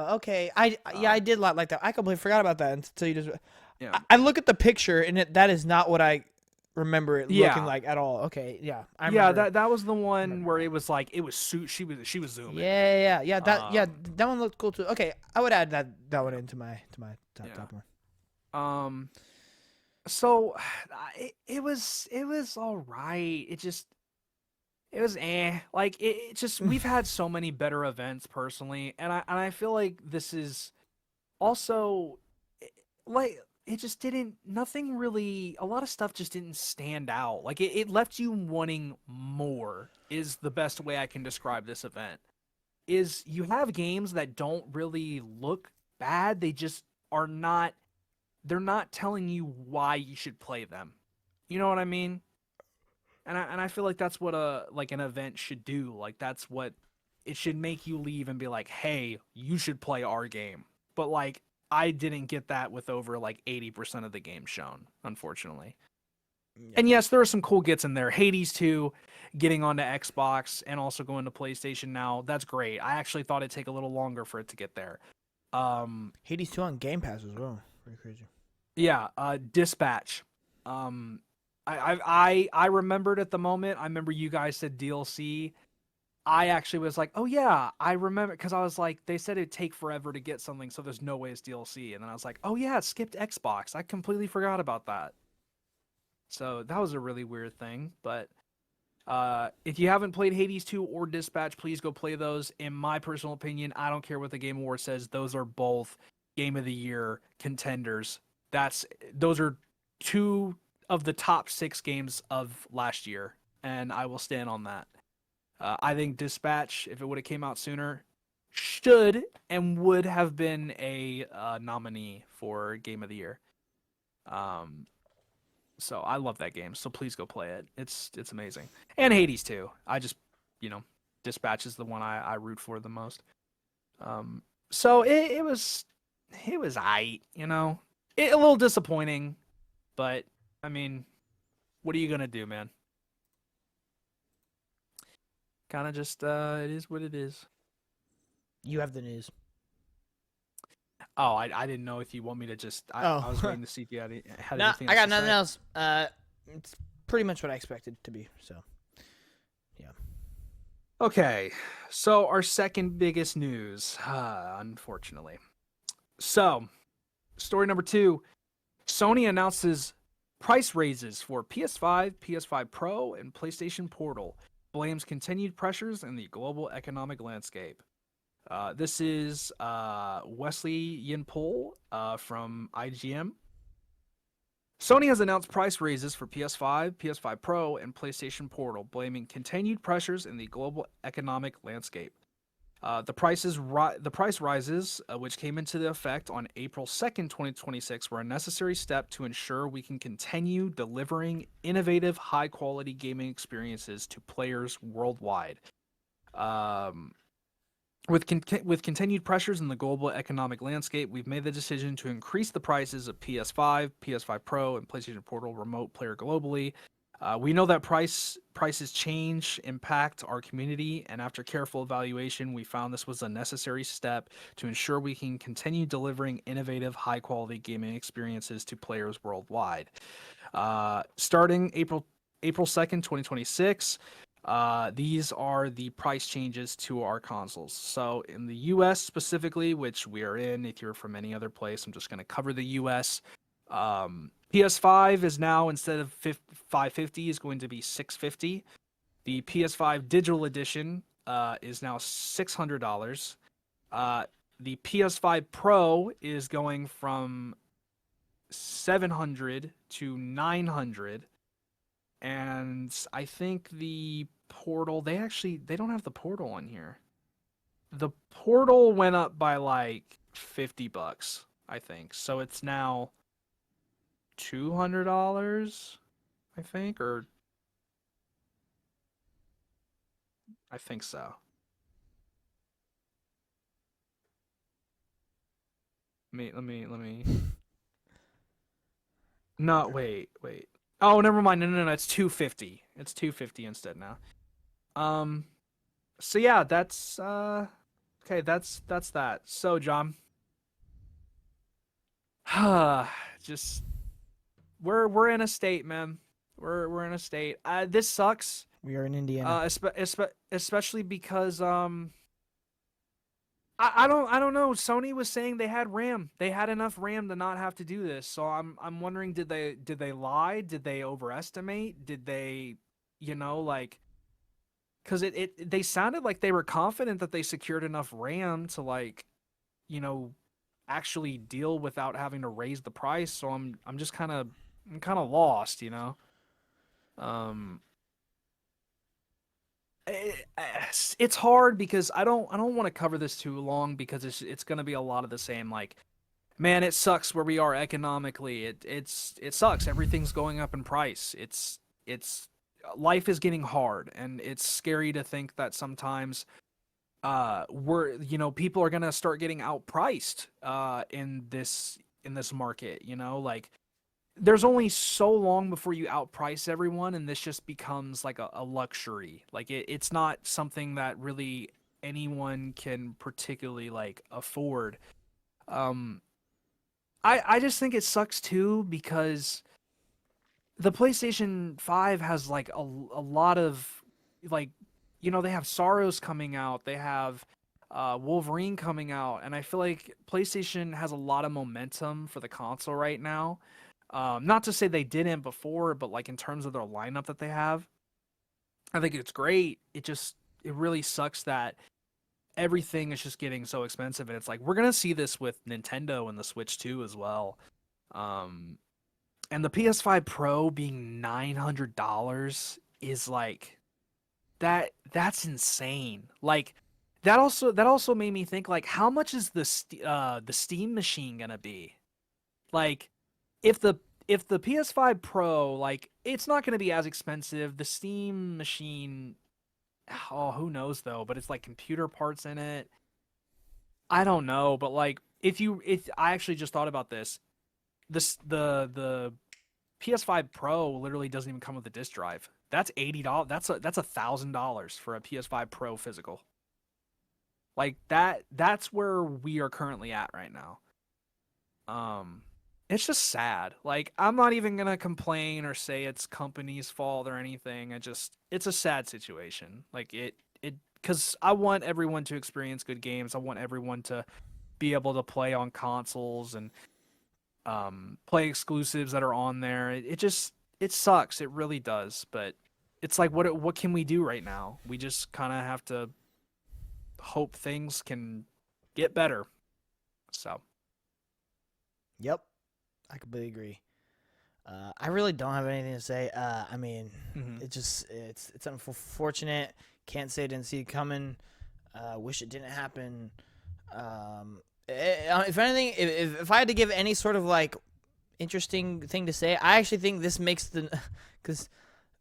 Yeah. Okay. I Um, did like that. I completely forgot about that until you just. yeah. I look at the picture and that is not what I remember it looking Yeah. like at all. Okay, yeah, I Yeah, remember. that was the I one remember where now. it was like it was she was zooming. Yeah. Um, That one looked cool too. Okay, I would add that one into my yeah. top one. Um, so it was all right. It was like it just we've had so many better events personally, and I feel like this is also like it just didn't nothing really a lot of stuff just didn't stand out. Like it left you wanting more is the best way I can describe this event. Is you have games that don't really look bad, they just are not they're not telling you why you should play them. You know what I mean? And I feel like that's what a like an event should do. Like that's what it should make you leave and be like, "Hey, you should play our game." But like I didn't get that with over like 80% of the game shown, unfortunately. Yeah. And yes, there are some cool gets in there. Hades 2 getting onto Xbox and also going to PlayStation now. That's great. I actually thought it'd take a little longer for it to get there. Hades 2 on Game Pass as well. Pretty crazy. Yeah, Dispatch. Um, I remembered at the moment. I remember you guys said DLC. I actually was like, oh yeah, I remember because I was like, they said it'd take forever to get something, so there's no way it's DLC. And then I was like, oh yeah, it skipped Xbox. I completely forgot about that. So that was a really weird thing. But if you haven't played Hades 2 or Dispatch, please go play those. In my personal opinion, I don't care what the Game Award says; those are both Game of the Year contenders. Those are two of the top 6 games of last year, and I will stand on that. I think Dispatch, if it would have came out sooner, should and would have been a nominee for Game of the Year. Um, so I love that game. So please go play it. It's amazing. And Hades too. I just you know Dispatch is the one I root for the most. So it was aight, a little disappointing, but I mean, what are you gonna do, man? Kind of just it is what it is. You have the news. Oh, I didn't know if you want me to just. I was waiting to see if you had No, anything I else got to nothing say. else. It's pretty much what I expected to be. So, yeah. Okay, so our second biggest news, unfortunately. So, story number 2: Sony announces price raises for PS5, PS5 Pro, and PlayStation Portal. Blames continued pressures in the global economic landscape. This is Wesley Yinpol from IGM. Sony has announced price raises for PS5, PS5 Pro, and PlayStation Portal, blaming continued pressures in the global economic landscape. The price rises, which came into effect on April 2nd, 2026, were a necessary step to ensure we can continue delivering innovative, high-quality gaming experiences to players worldwide. With continued pressures in the global economic landscape, we've made the decision to increase the prices of PS5, PS5 Pro, and PlayStation Portal Remote Player globally. We know that prices change, impact our community, and after careful evaluation, we found this was a necessary step to ensure we can continue delivering innovative, high-quality gaming experiences to players worldwide. Starting April 2nd, 2026. These are the price changes to our consoles. So in the US specifically, which we are in, if you're from any other place, I'm just going to cover the US. PS5 is now, instead of $550, is going to be $650. The PS5 Digital Edition is now $600. The PS5 Pro is going from $700 to $900. And I think the portal, they don't have the portal on here. The portal went up by like $50, I think. So it's now $200, I think, or I think so. Let me. No, wait. Oh, never mind. No. It's 250. It's 250 instead now. Um. So yeah, that's okay. That's that. So John, just we're in a state, man. We're in a state. This sucks. We are in Indiana. Especially because I don't know. Sony was saying they had RAM. They had enough RAM to not have to do this. So I'm wondering, did they lie? Did they overestimate? Did they, like, because they sounded like they were confident that they secured enough RAM to, like, you know, actually deal without having to raise the price. So I'm just kind of lost, Um, it's hard because I don't want to cover this too long because it's going to be a lot of the same. Like, man, it sucks where we are economically. It sucks. Everything's going up in price. It's life is getting hard, and it's scary to think that sometimes people are going to start getting outpriced in this market, like there's only so long before you outprice everyone, and this just becomes like a luxury. Like it's not something that really anyone can particularly like afford. Um, I just think it sucks too because the PlayStation 5 has like a lot of like they have Sorrows coming out, they have Wolverine coming out, and I feel like PlayStation has a lot of momentum for the console right now. Not to say they didn't before, but like in terms of their lineup that they have, I think it's great. It really sucks that everything is just getting so expensive, and it's like we're gonna see this with Nintendo and the Switch 2 as well. Um, and the PS5 Pro being $900 is like that's insane. Like that also made me think, like, how much is the Steam machine gonna be? Like, if the PS5 Pro, like, it's not going to be as expensive. The Steam machine, oh, who knows though, but it's like computer parts in it. I don't know, but like if I actually just thought about this. The PS5 Pro literally doesn't even come with a disc drive. That's $80. That's $1,000 for a PS5 Pro physical. Like that's where we are currently at right now. It's just sad. Like, I'm not even gonna complain or say it's company's fault or anything. It's a sad situation. Like because I want everyone to experience good games. I want everyone to be able to play on consoles and play exclusives that are on there. It sucks. It really does. But it's like, what can we do right now? We just kind of have to hope things can get better. So. Yep. I completely agree. I really don't have anything to say. I mean, it's unfortunate. Can't say I didn't see it coming. Wish it didn't happen. If anything, if I had to give any sort of like interesting thing to say, I actually think this makes because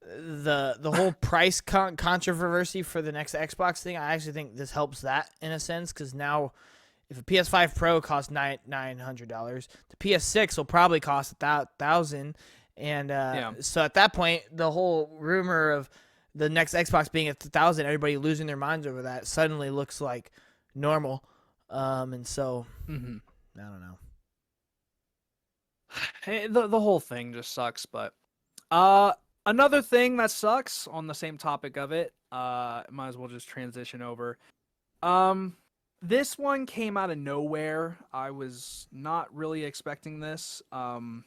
the whole price controversy for the next Xbox thing. I actually think this helps that in a sense because now, if a PS5 Pro costs $900, the PS6 will probably cost $1,000, and so at that point, the whole rumor of the next Xbox being at $1,000, everybody losing their minds over that, suddenly looks like normal, and so I don't know. Hey, the whole thing just sucks, but another thing that sucks on the same topic of it, might as well just transition over. This one came out of nowhere. I was not really expecting this. You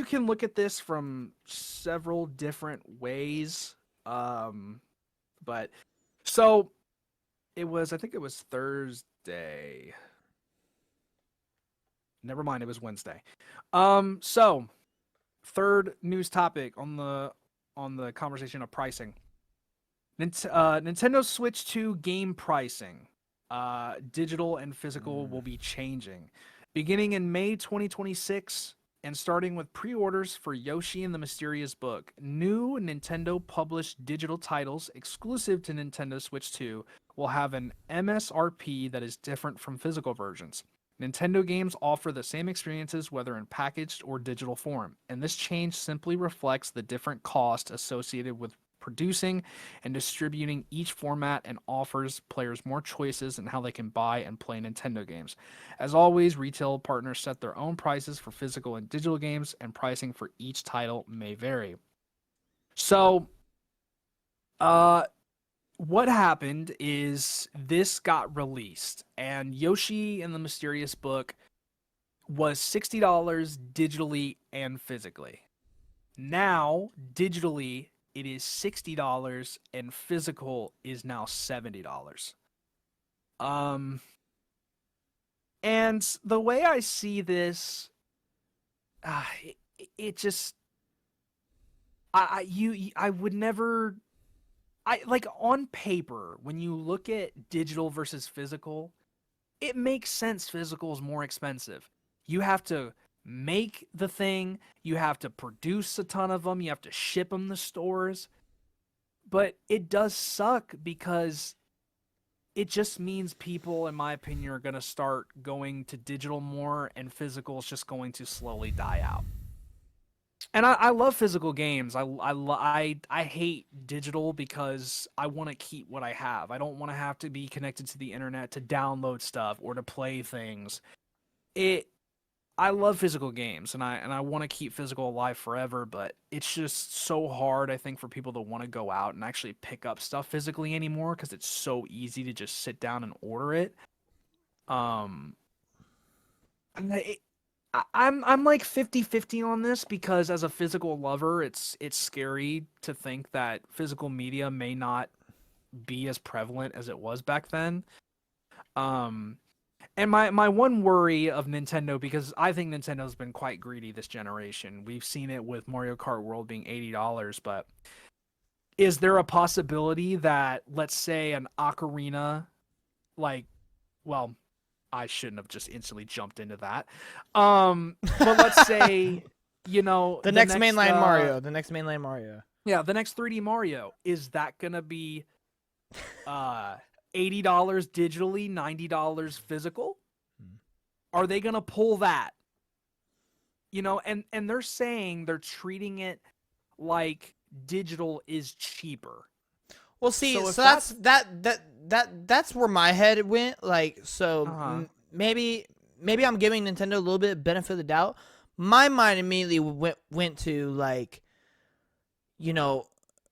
can look at this from several different ways. But so I think it was Thursday. Never mind, it was Wednesday. So third news topic on the conversation of pricing. Nintendo Switch 2 game pricing, digital and physical, will be changing. Beginning in May 2026, and starting with pre-orders for Yoshi and the Mysterious Book, new Nintendo published digital titles exclusive to Nintendo Switch 2 will have an MSRP that is different from physical versions. Nintendo games offer the same experiences whether in packaged or digital form, and this change simply reflects the different cost associated with producing and distributing each format and offers players more choices in how they can buy and play Nintendo games. As always, retail partners set their own prices for physical and digital games, and pricing for each title may vary. So, what happened is this got released, and Yoshi and the Mysterious Book was $60 digitally and physically. Now, digitally, it is $60 and physical is now $70. And the way I see this, it just, I would never, like on paper, when you look at digital versus physical, it makes sense physical is more expensive. You have to make the thing, you have to produce a ton of them, you have to ship them to stores. But it does suck because it just means people, in my opinion, are going to start going to digital more, and physical is just going to slowly die out. And I love physical games. I hate digital because I want to keep what I have. I don't want to have to be connected to the internet to download stuff or to play things. I love physical games, and I want to keep physical alive forever, but it's just so hard, I think, for people to want to go out and actually pick up stuff physically anymore because it's so easy to just sit down and order it. I'm like 50-50 on this because as a physical lover, it's scary to think that physical media may not be as prevalent as it was back then. And my one worry of Nintendo, because I think Nintendo's been quite greedy this generation. We've seen it with Mario Kart World being $80, but is there a possibility that, let's say, an Ocarina, well, I shouldn't have just instantly jumped into that. But let's say, the next mainline Mario. The next mainline Mario. Yeah, the next 3D Mario. Is that gonna be $80 digitally, $90 physical? Are they gonna pull that? And they're saying they're treating it like digital is cheaper. Well, see, so that's where my head went. Maybe I'm giving Nintendo a little bit of benefit of the doubt. My mind immediately went to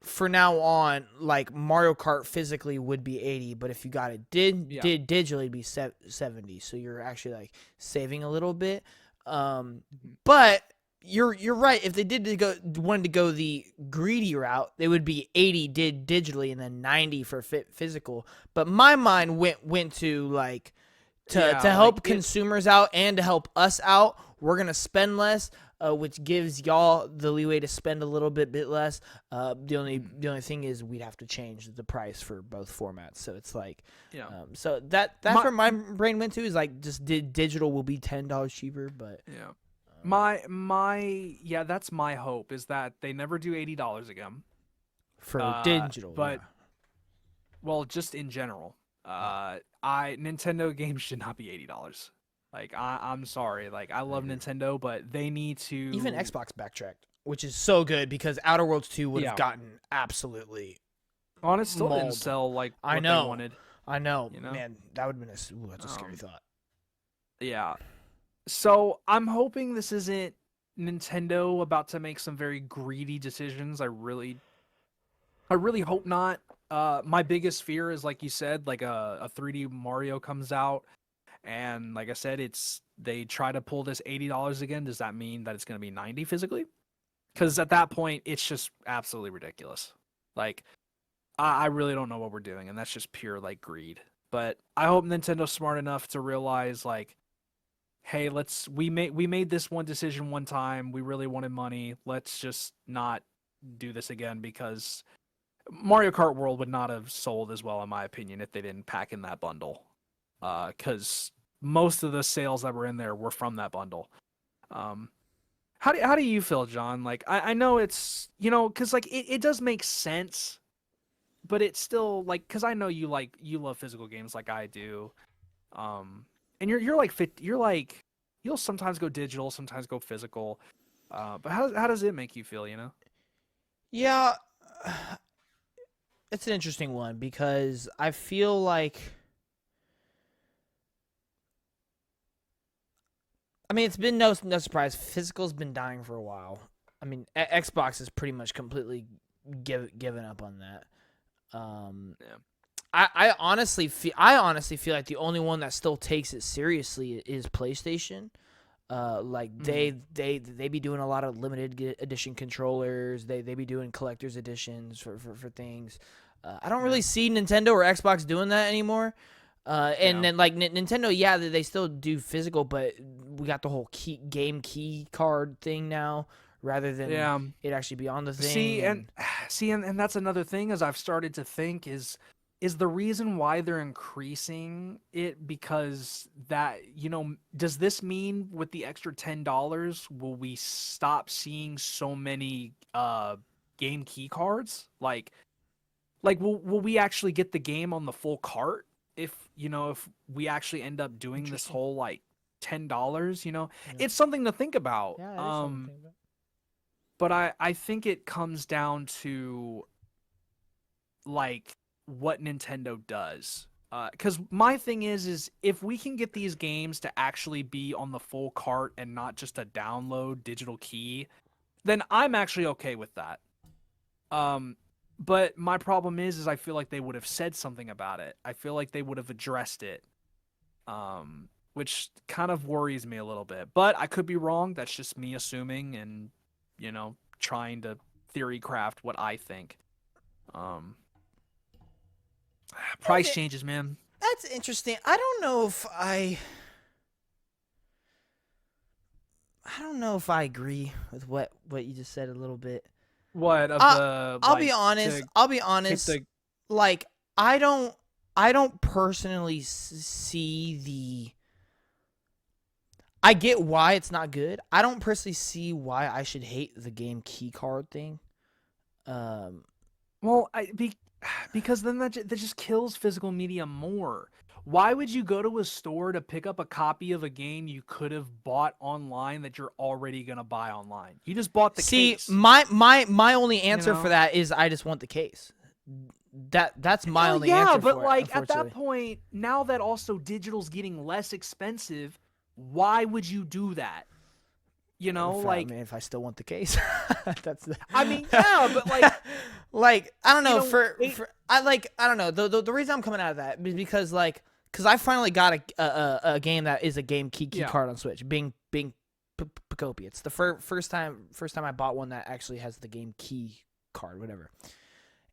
for now on, Mario Kart physically would be 80, but if you got it digitally, it'd be 70. So you're actually saving a little bit. But you're right. If they wanted to go the greedy route, they would be 80 digitally and then 90 for physical. But my mind went to to help consumers out and to help us out. We're gonna spend less, which gives y'all the leeway to spend a little bit less. The only thing is we'd have to change the price for both formats. So it's so that's where my brain went to is just digital will be $10 cheaper, but that's my hope is that they never do $80 again for digital, but well, just in general, Nintendo games should not be $80. I'm sorry. I love Nintendo, but they need to... Even Xbox backtracked, which is so good because Outer Worlds 2 would have gotten absolutely it still didn't sell what they wanted. I know. Man, that would have been that's a scary thought. Yeah. So I'm hoping this isn't Nintendo about to make some very greedy decisions. I really hope not. My biggest fear is, like you said, a 3D Mario comes out, and like I said, they try to pull this $80 again. Does that mean that it's going to be 90 physically? Because at that point, it's just absolutely ridiculous. I really don't know what we're doing, and that's just pure greed. But I hope Nintendo's smart enough to realize hey, we made this one decision one time. We really wanted money. Let's just not do this again because Mario Kart World would not have sold as well, in my opinion, if they didn't pack in that bundle. Because most of the sales that were in there were from that bundle. How do you feel, John? Like I know it's because like it does make sense, but it's still like because I know you love physical games like I do, and you're like you're like you'll sometimes go digital, sometimes go physical, but how does it make you feel? Yeah, it's an interesting one because I feel like, I mean, it's been no surprise. Physical's been dying for a while. I mean, Xbox is pretty much completely given up on that. Yeah. I honestly feel like the only one that still takes it seriously is PlayStation. Like they be doing a lot of limited edition controllers. They be doing collector's editions for things. I don't really see Nintendo or Xbox doing that anymore. And then like Nintendo, yeah, they still do physical, but we got the whole game key card thing now, rather than it actually be on the thing. And that's another thing is I've started to think is the reason why they're increasing it because that does this mean with the extra $10 will we stop seeing so many game key cards like will we actually get the game on the full cart if we actually end up doing this whole like $10 it's something to think about. Yeah, it is something to think about. But I think it comes down to like what Nintendo does. Because my thing is if we can get these games to actually be on the full cart and not just a download digital key, then I'm actually okay with that. But my problem is I feel like they would have said something about it. I feel like they would have addressed it, which kind of worries me a little bit. But I could be wrong. That's just me assuming and, trying to theory craft what I think. Price changes, man. That's interesting. I don't know if I agree with what you just said a little bit. What of I'll be honest. Like I don't personally see the. I get why it's not good. I don't personally see why I should hate the game key card thing. Well, because then that just kills physical media more. Why would you go to a store to pick up a copy of a game you could have bought online that you're already gonna buy online? You just bought the case. See, my only answer for that is I just want the case. That's my only answer. Yeah, but like at that point, now that also digital's getting less expensive, why would you do that? If I still want the case, that's. I mean, yeah, but like I don't know. I don't know. The reason I'm coming out of that is because I finally got a game that is a game key card on Switch. Being Pacopia. It's the first time I bought one that actually has the game key card, whatever.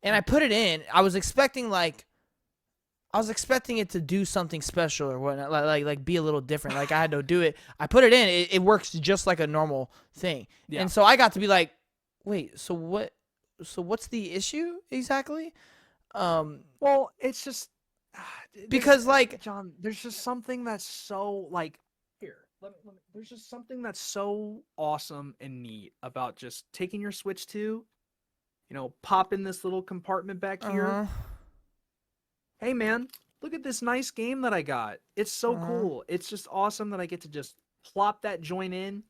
And I put it in. I was expecting it to do something special or whatnot, like be a little different. Like I had to do it. I put it in. It works just like a normal thing. Yeah. And so I got to be like, wait, so what's the issue exactly? Well, it's just because John, there's just something that's so there's just something that's so awesome and neat about just taking your Switch 2, pop in this little compartment back here. Hey man, look at this nice game that I got. It's so cool. It's just awesome that I get to just plop that joint in.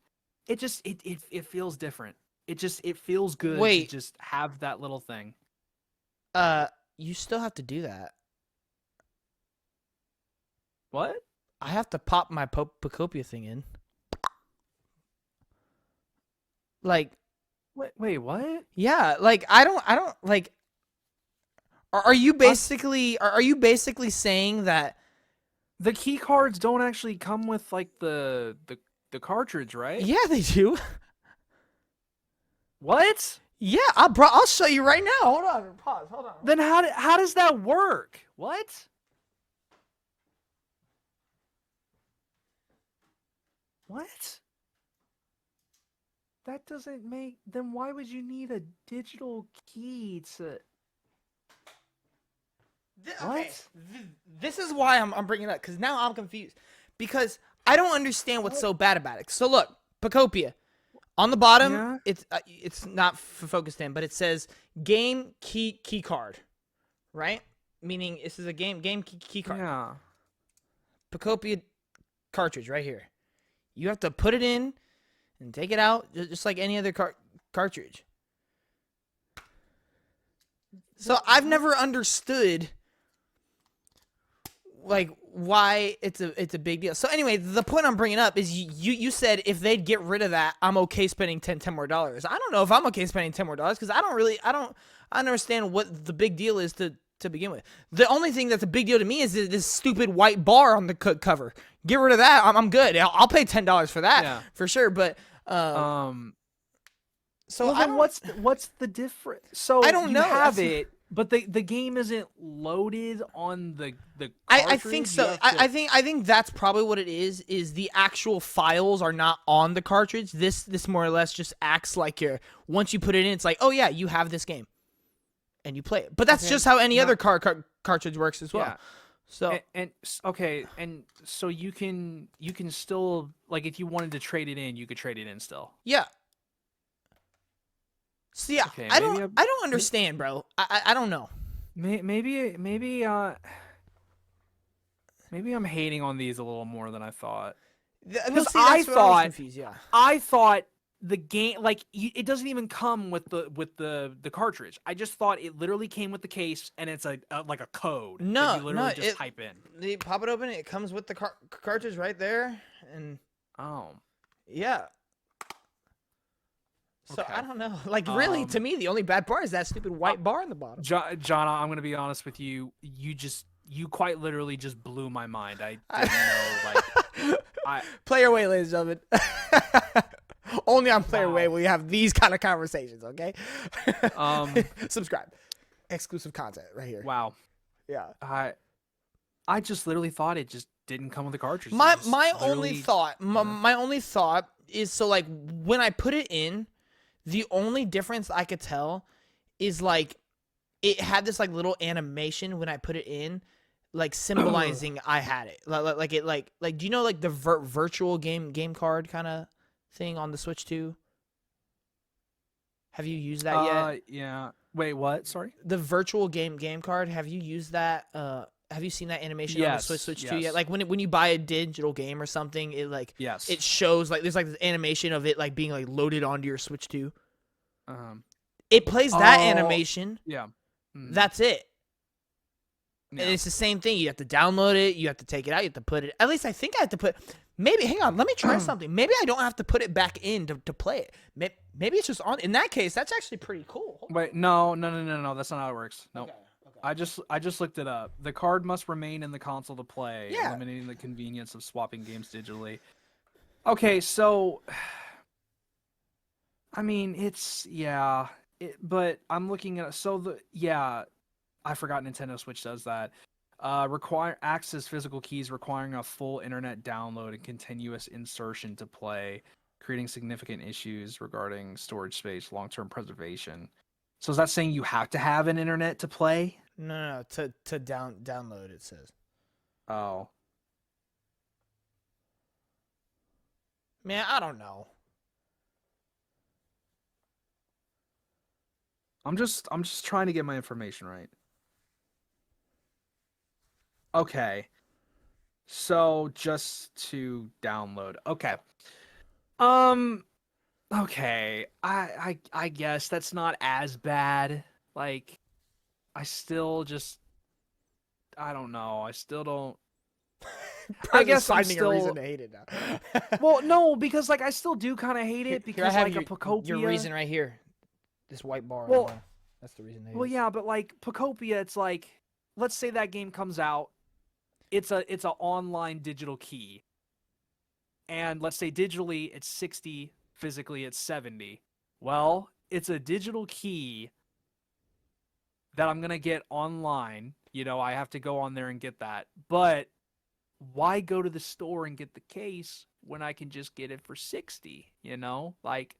It just it feels different. It feels good to just have that little thing. You still have to do that. What? I have to pop my Pacopia thing in. Like wait, what? Yeah, like I don't like. Are you basically saying that the key cards don't actually come with like the cartridge, right? Yeah, they do. What? Yeah, I'll show you right now. Hold on, pause. Hold on. Then how does that work? What? What? That doesn't make. Then why would you need a digital key to? What? This is why I'm bringing it up, because now I'm confused. Because I don't understand what's so bad about it. So look, Pacopia. On the bottom, Yeah. it's not focused in, but it says game key card, right? Meaning this is a game key card. Yeah. Pacopia cartridge right here. You have to put it in and take it out just like any other cartridge. So I've never understood like why it's a big deal. So anyway, the point I'm bringing up is you said if they'd get rid of that, I'm okay spending $10 more. I don't know if I'm okay spending $10 more because I don't understand what the big deal is to begin with. The only thing that's a big deal to me is this stupid white bar on the cover. Get rid of that. I'm good. I'll pay $10 for that for sure. But so well, then what's the difference? So I don't know. Have it, but the game isn't loaded on the I think so. I think that's probably what it is. Is the actual files are not on the cartridge. This more or less just acts like once you put it in, it's like, oh yeah, you have this game, and you play it. But that's just how any other cartridge works as well. Yeah. So and so you can still, like, if you wanted to trade it in, you could trade it in still. Yeah. So yeah, Okay, I don't understand, bro. I don't know. Maybe I'm hating on these a little more than I thought. Because I thought the game, like, it doesn't even come with the cartridge. I just thought it literally came with the case, and it's like a code. No, that you literally just type in. You pop it open, it comes with the cartridge right there, and yeah. So Okay. I don't know. Like, really, to me, the only bad part is that stupid white bar on the bottom. John, I'm gonna be honest with you. You quite literally just blew my mind. I didn't know. Like, Player Way, ladies and gentlemen. Only on Player Way will you have these kind of conversations. Okay. Subscribe. Exclusive content right here. Wow. Yeah. I just literally thought it just didn't come with the cartridge. My only thought is, so like when I put it in, the only difference I could tell is like it had this like little animation when I put it in, like symbolizing I had it. Like do you know like the virtual game card kind of thing on the Switch 2? Have you used that yet? Yeah. Wait, what? Sorry. The virtual game card. Have you used that? Have you seen that animation on the Switch 2 yet? Like when you buy a digital game or something, it like it shows like there's like this animation of it like being like loaded onto your Switch 2. It plays that animation. Yeah. That's it. Yeah. And it's the same thing. You have to download it. You have to take it out. You have to put it. At least I think I have to put. Maybe hang on. Let me try something. Maybe I don't have to put it back in to play it. Maybe it's just on. In that case, that's actually pretty cool. Wait, no. That's not how it works. No. Okay. I just looked it up. The card must remain in the console to play, eliminating the convenience of swapping games digitally. Okay, so I mean, but I'm looking at I forgot Nintendo Switch does that. Access physical keys requiring a full internet download and continuous insertion to play, creating significant issues regarding storage space, long-term preservation. So is that saying you have to have an internet to play? No, to download, it says. Oh. Man, I don't know. I'm just trying to get my information right. Okay. So just to download. Okay. Okay. I guess that's not as bad. Like, I don't know. I still don't. I guess I'm finding still a reason to hate it now. Well, no, because like I still do kind of hate it because like a Pacopia. Your reason right here, this white bar. Well, that's the reason. Well, yeah, but like Pacopia, it's like, let's say that game comes out, it's a online digital key, and let's say digitally it's 60, physically it's 70. Well, it's a digital key that I'm gonna get online. You know, I have to go on there and get that, but why go to the store and get the case when I can just get it for 60, you know? Like,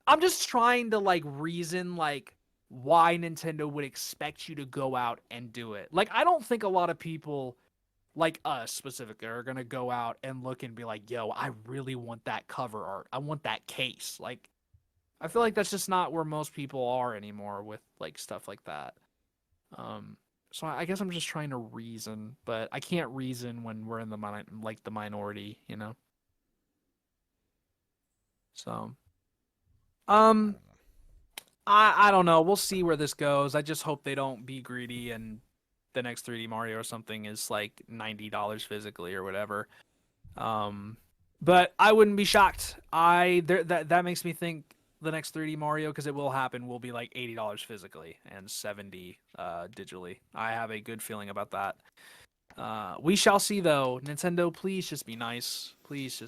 I'm just trying to, like, reason, like, why Nintendo would expect you to go out and do it. Like, I don't think a lot of people like us specifically, are gonna go out and look and be like, "Yo, I really want that cover art. I want that case." Like, I feel like that's just not where most people are anymore with like stuff like that. So I guess I'm just trying to reason, but I can't reason when we're in the minority, you know. So, um, I don't know. We'll see where this goes. I just hope they don't be greedy and the next 3D Mario or something is like $90 physically or whatever. But I wouldn't be shocked. That makes me think the next 3D Mario, because it will happen, will be like $80 physically and $70 digitally. I have a good feeling about that. We shall see though. Nintendo, please just be nice. Please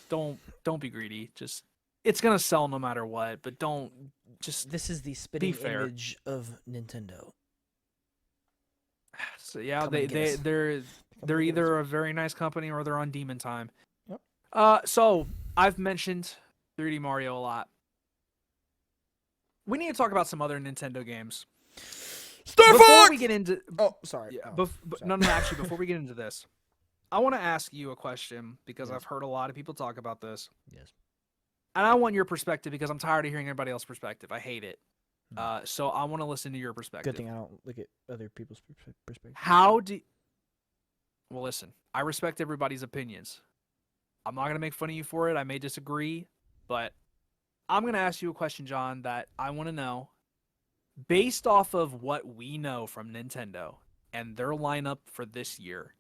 don't be greedy. Just, it's gonna sell no matter what, but don't just This is the spitting image of Nintendo. So yeah, they're either a very nice company or they're on demon time. Yep. So I've mentioned 3D Mario a lot. We need to talk about some other Nintendo games. Starfox! Before we get into sorry. Yeah, sorry. No, actually, before we get into this, I want to ask you a question because I've heard a lot of people talk about this. Yes. And I want your perspective because I'm tired of hearing everybody else's perspective. I hate it. So I want to listen to your perspective. Good thing I don't look at other people's perspective. Well, listen, I respect everybody's opinions. I'm not going to make fun of you for it. I may disagree, but I'm going to ask you a question, John, that I want to know. Based off of what we know from Nintendo and their lineup for this year,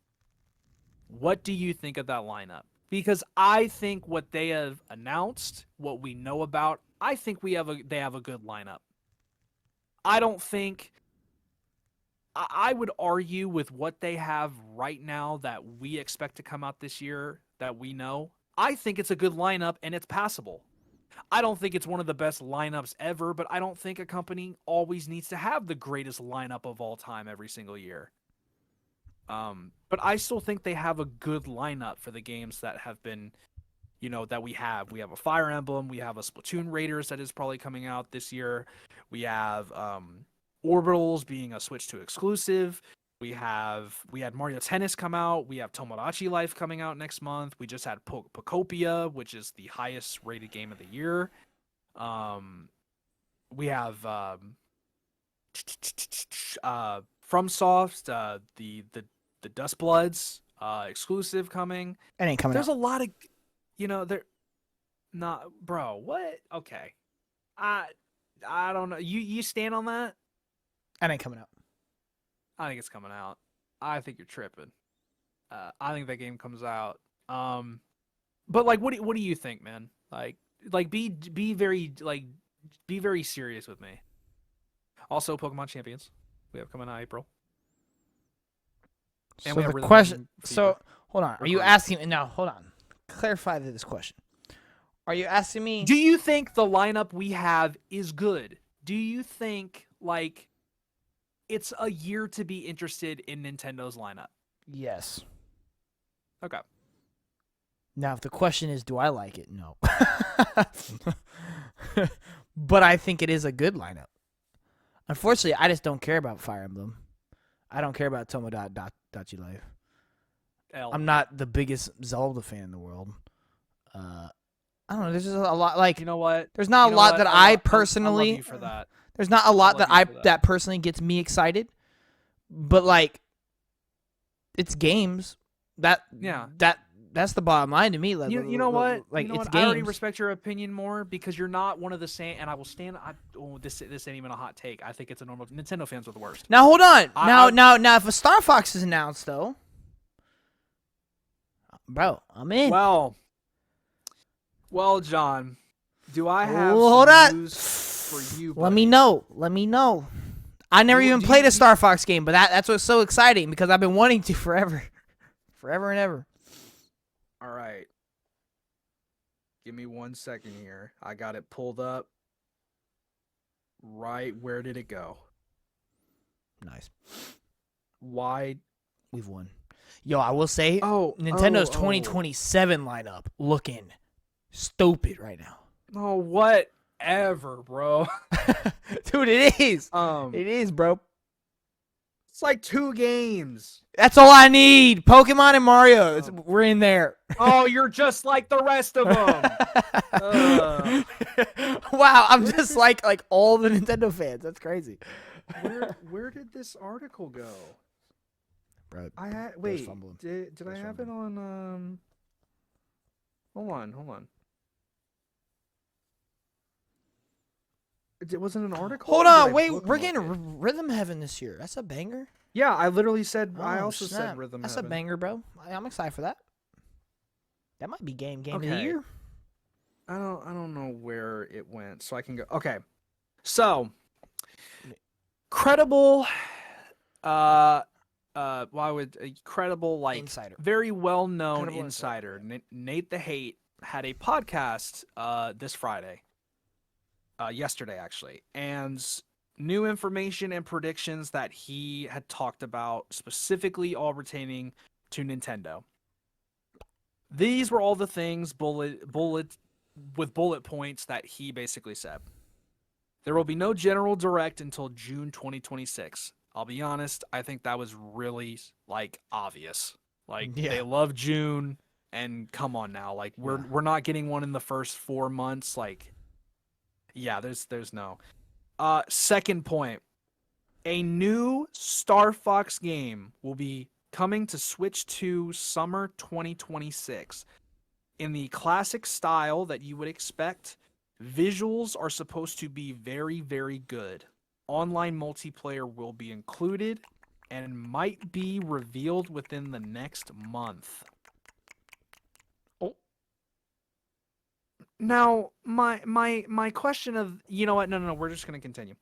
what do you think of that lineup? Because I think what they have announced, what we know about, I think they have a good lineup. I don't think I would argue with what they have right now that we expect to come out this year that we know. I think it's a good lineup and it's passable. I don't think it's one of the best lineups ever, but I don't think a company always needs to have the greatest lineup of all time every single year. But I still think they have a good lineup for the games that have been, that we have. We have a Fire Emblem. We have a Splatoon Raiders that is probably coming out this year. We have Orbitals being a Switch 2 exclusive. We had Mario Tennis come out. We have Tomodachi Life coming out next month. We just had Pocopia, which is the highest rated game of the year. We have FromSoft, the Dust Bloods exclusive coming. It ain't coming There's out. a lot of, there. Not, bro. What? Okay. I don't know. You stand on that? It ain't coming out. I think it's coming out. I think you're tripping. I think that game comes out. But like, what do you think, man? Like be very serious with me. Also, Pokemon Champions we have coming out April. And so the question. So hold on. Are you asking? Now hold on. Clarify this question. Are you asking me? Do you think the lineup we have is good? Do you think like it's a year to be interested in Nintendo's lineup? Yes. Okay. Now, if the question is, do I like it? No. But I think it is a good lineup. Unfortunately, I just don't care about Fire Emblem. I don't care about Tomodachi Life. I'm not the biggest Zelda fan in the world. I don't know. There's just a lot. Like, you know what? There's not a lot that I personally. I love you for that. There's not a lot that personally gets me excited, but like, it's games. That's the bottom line to me. Like, you know what? Like, it's games. I already respect your opinion more because you're not one of the same. And I will stand. This ain't even a hot take. I think it's a normal. Nintendo fans are the worst. Now hold on. Now, if a Starfox is announced though, bro, I'm in. Well, John, do I have news for you, buddy? Let me know. I never even played a Starfox game, but that's what's so exciting because I've been wanting to forever and ever. All right. Give me 1 second here. I got it pulled up. Right, where did it go? Nice. Why? We've won. Yo, I will say, Nintendo's 2027 lineup looking stupid right now. Oh, whatever, bro. Dude, it is. It is, bro. It's like 2 games. That's all I need. Pokemon and Mario. We're in there. Oh, you're just like the rest of them. Wow, I'm just like all the Nintendo fans. That's crazy. Where did this article go? Bro, I had wait. Did I have it on? Hold on. It wasn't an article. Hold on, wait. We're getting Rhythm Heaven this year. That's a banger. Yeah, I literally said. I also snap. said Rhythm That's Heaven. a banger, bro. I'm excited for that. That might be game of the Okay. year. I don't know where it went, so I can go. Okay, so credible. Why would a credible like Insider. very well known Credible insider Nate the Hate had a podcast this Friday. Yesterday actually, and new information and predictions that he had talked about, specifically all pertaining to Nintendo. These were all the things bullet points that he basically said. There will be no general direct until June 2026. I'll be honest, I think that was really like obvious. Like they love June, and come on now, like we're not getting one in the first 4 months. Like, yeah, there's no. Second point, a new Starfox game will be coming to Switch 2 summer 2026. In the classic style that you would expect, visuals are supposed to be very, very good. Online multiplayer will be included and might be revealed within the next month. Now, my question of, you know what? No, we're just going to continue.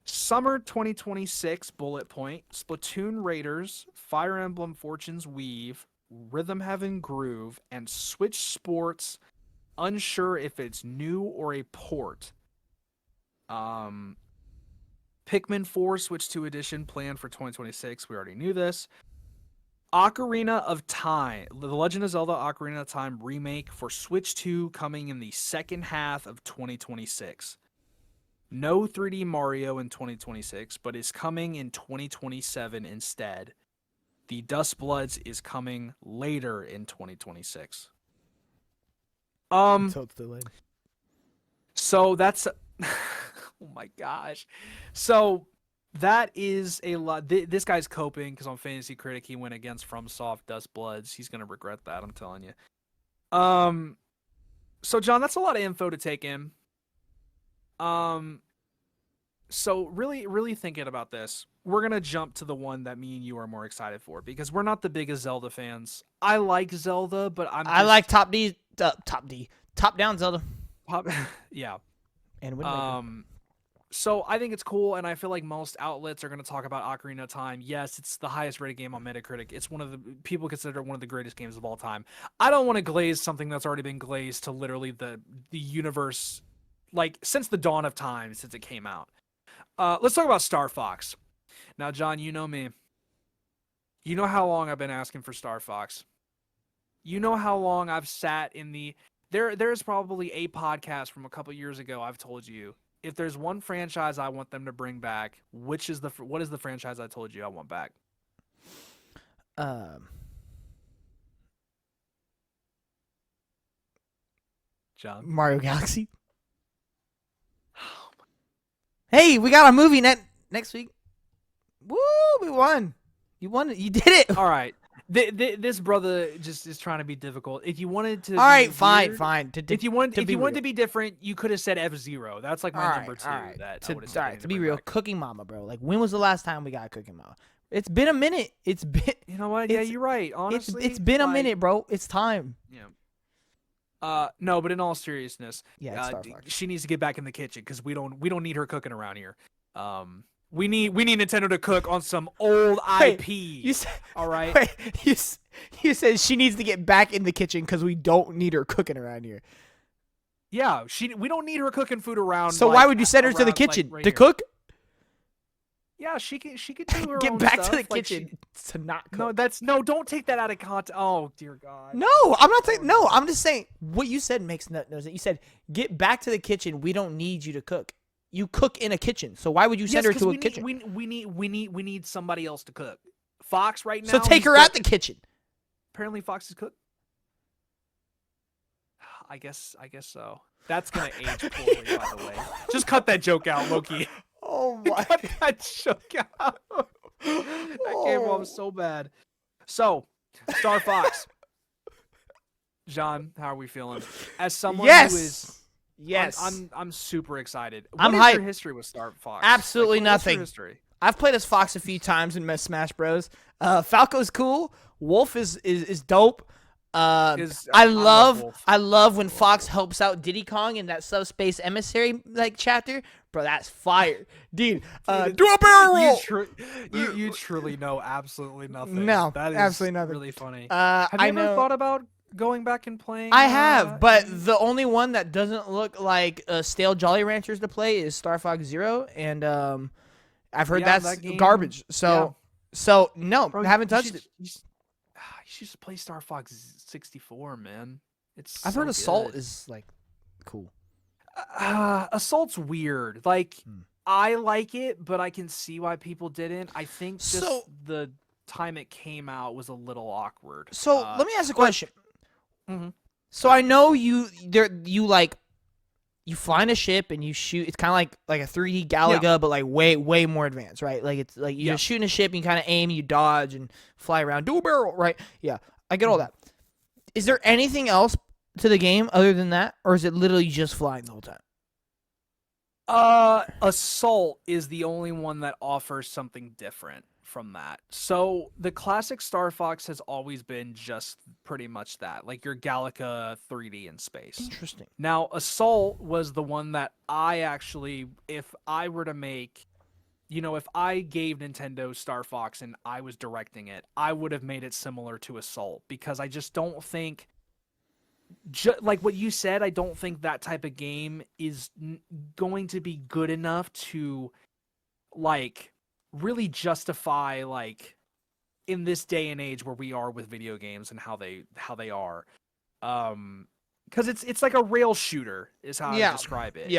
Summer 2026 bullet point, Splatoon Raiders, Fire Emblem Fortunes Weave, Rhythm Heaven Groove, and Switch Sports, unsure if it's new or a port. Pikmin 4 Switch 2 edition planned for 2026. We already knew this. Ocarina of Time, The Legend of Zelda Ocarina of Time remake for Switch 2 coming in the second half of 2026. No 3D Mario in 2026, but is coming in 2027 instead. The Dust Bloods is coming later in 2026. So it's delayed. So that's oh my gosh. So that is a lot. This guy's coping because on Fantasy Critic he went against FromSoft Dust Bloods. He's gonna regret that, I'm telling you. So John, that's a lot of info to take in. So really thinking about this, we're gonna jump to the one that me and you are more excited for because we're not the biggest Zelda fans. I like Zelda, but I like top down Zelda. Yeah. And Wind Waker. So I think it's cool, and I feel like most outlets are going to talk about Ocarina of Time. Yes, it's the highest rated game on Metacritic. It's one of the people consider it one of the greatest games of all time. I don't want to glaze something that's already been glazed to literally the universe, like since the dawn of time, since it came out. Let's talk about Star Fox. Now, John, you know me. You know how long I've been asking for Star Fox. You know how long I've sat in the. There's probably a podcast from a couple years ago. I've told you. If there's one franchise I want them to bring back, what is the franchise I told you I want back? John? Mario Galaxy. Hey, we got a movie next week. Woo, we won. You won it. You did it. All right. This brother just is trying to be difficult. If you wanted to, all right, weird, fine. If you wanted to be different, you could have said F-Zero. That's like my number two. All right. That To be real, back. Cooking Mama, bro. Like, when was the last time we got Cooking Mama? It's been a minute. It's been. You know what? Yeah, you're right. Honestly, it's been a minute, bro. It's time. Yeah. No, but in all seriousness, she needs to get back in the kitchen because we don't need her cooking around here. We need Nintendo to cook on some old IP. You said, all right. Wait, you said she needs to get back in the kitchen because we don't need her cooking around here. Yeah, we don't need her cooking food around. So why would you send her to the kitchen to cook? Yeah, she could do her get own back stuff. to the kitchen to not cook. No, don't take that out of context. Oh dear God. No, I'm not saying. No, I'm just saying what you said makes no sense. You said get back to the kitchen. We don't need you to cook. you cook in a kitchen. So why would you send her to a kitchen? We need somebody else to cook. Fox right now. So take her out the kitchen. Apparently, Fox is cook. I guess so. That's gonna age poorly, by the way. Just cut that joke out, Loki. Oh my! Cut that joke out. That came off so bad. So, Starfox. John, how are we feeling? As someone who is, I'm super excited. What is your history with Starfox? Absolutely nothing. What's your history? I've played as Fox a few times in Smash Bros. Falco's cool. Wolf is dope. I love when Fox helps out Diddy Kong in that subspace emissary like chapter. Bro, that's fire, dude. Do a barrel roll. You truly know absolutely nothing. No, that is absolutely nothing. Really funny. Have you ever thought about going back and playing? I have, but the only one that doesn't look like stale Jolly Ranchers to play is Star Fox Zero, and I've heard that's garbage. So no, Bro, haven't touched it. You should just play Star Fox 64, man. I've heard Assault is like cool. Assault's weird. Like I like it, but I can see why people didn't. I think just the time it came out was a little awkward. So let me ask a question. So I know you fly in a ship and you shoot. It's kind of like a 3D Galaga, but like way more advanced, right? Like it's like you're shooting a ship, and you kind of aim, you dodge, and fly around, do a barrel, right? Yeah, I get all that. Is there anything else to the game other than that, or is it literally just flying the whole time? Assault is the only one that offers something different from that. So the classic Star Fox has always been just pretty much that, like your Galaga 3D in space. Interesting. Now, Assault was the one that I actually, if I were to make, if I gave Nintendo Star Fox and I was directing it, I would have made it similar to Assault, because I just don't think, like what you said, I don't think that type of game is going to be good enough to, like, really justify, like, in this day and age where we are with video games and how they are, because it's like a rail shooter is how I describe it.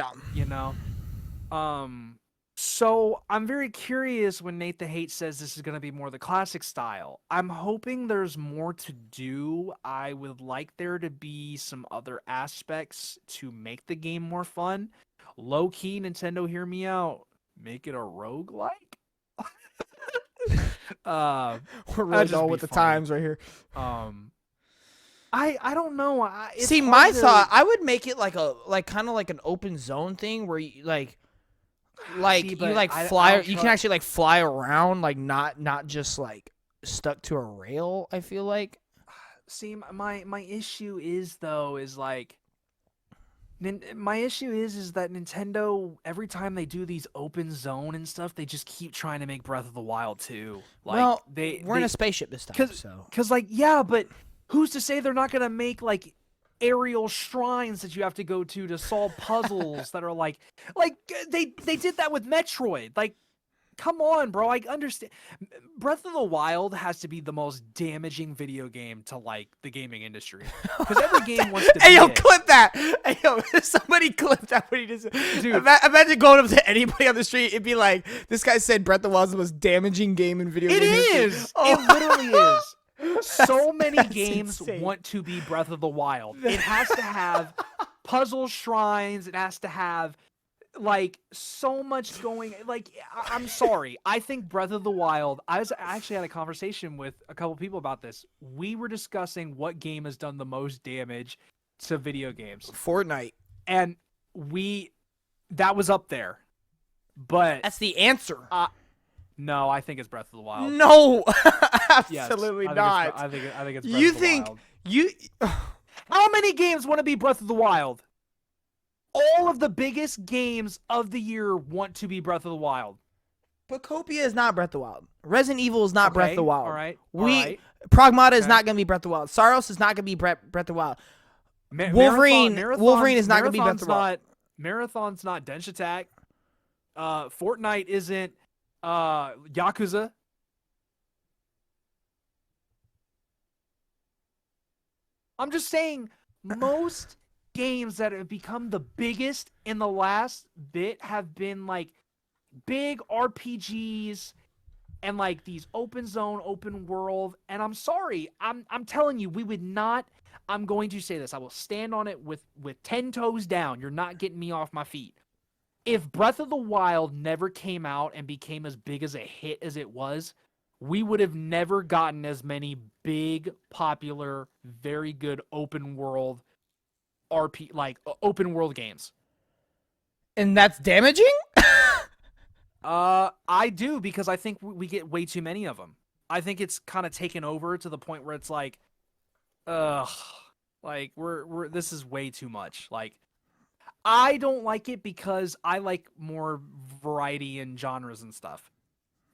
So I'm very curious when Nate the Hate says this is going to be more the classic style. I'm hoping there's more to do. I would like there to be some other aspects to make the game more fun. Low key, Nintendo, hear me out. Make it a roguelike. We're really dull with the times right here. I don't know. See, my thought, I would make it like kind of like an open zone thing where you fly. You can actually like fly around, like not just like stuck to a rail. I feel like. See, my issue is like. My issue is that Nintendo, every time they do these open zone and stuff, they just keep trying to make Breath of the Wild 2. Like, we're in a spaceship this time, Because, but who's to say they're not going to make, like, aerial shrines that you have to go to solve puzzles that are, like, they did that with Metroid. Like, come on, bro. I understand. Breath of the Wild has to be the most damaging video game to, like, the gaming industry. Because every game wants to Hey, yo, clip that. Hey, yo, somebody clip that what he just dude. Imagine going up to anybody on the street. It'd be like, this guy said Breath of the Wild is the most damaging game in video games. It is. Oh. It literally is. So many games want to be Breath of the Wild. It has to have puzzle shrines. It has to have, like, so much going. Like, I'm sorry. I think Breath of the Wild. I actually had a conversation with a couple people about this. We were discussing what game has done the most damage to video games. Fortnite. And that was up there. But that's the answer. No, I think it's Breath of the Wild. No, absolutely not. I think it's Breath of the Wild. How many games want to be Breath of the Wild? All of the biggest games of the year want to be Breath of the Wild. But Copia is not Breath of the Wild. Resident Evil is not Breath of the Wild. All right. Pragmata is not going to be Breath of the Wild. Saros is not going to be Breath of the Wild. Wolverine is not going to be Breath of the Wild. Marathon's not Dench Attack. Fortnite isn't Yakuza. I'm just saying, most games that have become the biggest in the last bit have been like big RPGs and like these open zone, open world. And I'm sorry, I'm telling you, we would not. I'm going to say this. I will stand on it with 10 toes down. You're not getting me off my feet. If Breath of the Wild never came out and became as big as a hit as it was, we would have never gotten as many big, popular, very good open world open world games. And that's damaging? I do, because I think we get way too many of them. I think it's kind of taken over to the point where it's like, like we're this is way too much. Like, I don't like it because I like more variety in genres and stuff.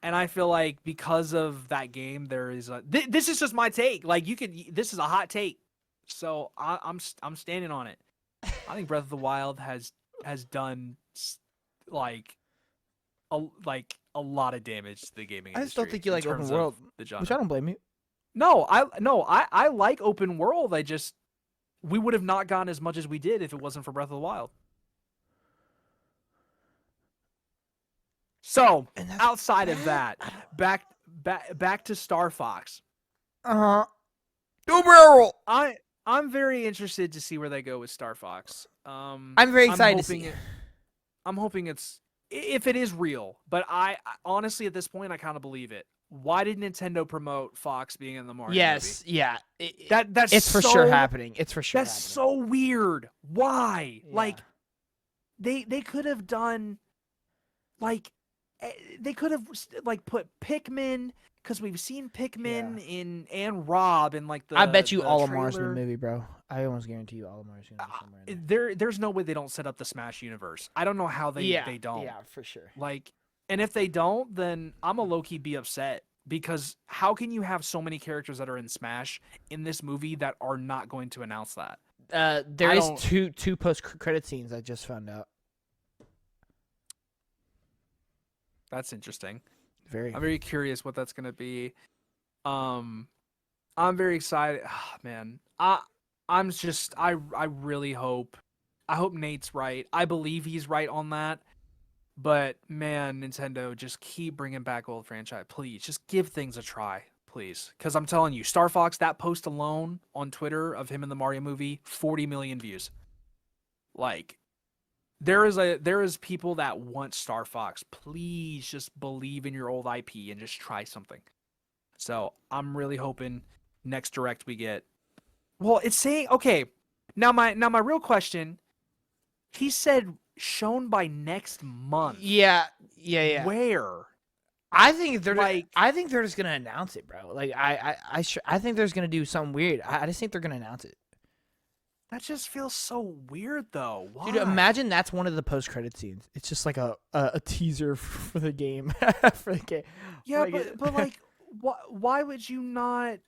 And I feel like because of that game, there is this is just my take. Like, this is a hot take, so I'm standing on it. I think Breath of the Wild has done like a lot of damage to the gaming industry. I just don't think you like open world, which I don't blame you. No, I like open world. We would have not gotten as much as we did if it wasn't for Breath of the Wild. So, outside of that, back to Starfox. Do barrel. I'm very interested to see where they go with Starfox. I'm very excited to see. I'm hoping it's, if it is real, but I honestly at this point I kind of believe it. Why did Nintendo promote Fox being in the Mario movie? Yeah. That's it's for sure happening. It's for sure. That's so weird. Why? Yeah. Like, they could have done, like, they could have like put Pikmin, because we've seen Pikmin and Rob in like the. I bet you the Olimar's in trailer. the movie, bro. I almost guarantee you Olimar's gonna be somewhere in there. There's no way they don't set up the Smash universe. I don't know how they don't. Yeah, for sure. Like, and if they don't, then I'm a low-key be upset, because how can you have so many characters that are in Smash in this movie that are not going to announce that? There is two post-credit scenes I just found out. That's interesting. I'm very curious what that's gonna be. I'm very excited. Oh, man, I really hope. I hope Nate's right. I believe he's right on that. But man, Nintendo, just keep bringing back old franchise. Please, just give things a try, please. Because I'm telling you, Star Fox, that post alone on Twitter of him in the Mario movie, 40 million views. Like, there is people that want Star Fox. Please just believe in your old IP and just try something. So I'm really hoping next Direct we get. Well, it's saying, okay. Now my real question. He said shown by next month. Yeah. Where? I think they're just gonna announce it, bro. Like I think they're just gonna do something weird. I just think they're gonna announce it. That just feels so weird, though. Why? Dude, imagine that's one of the post-credit scenes. It's just like a teaser for the game. For the game. Yeah, but like, why would you not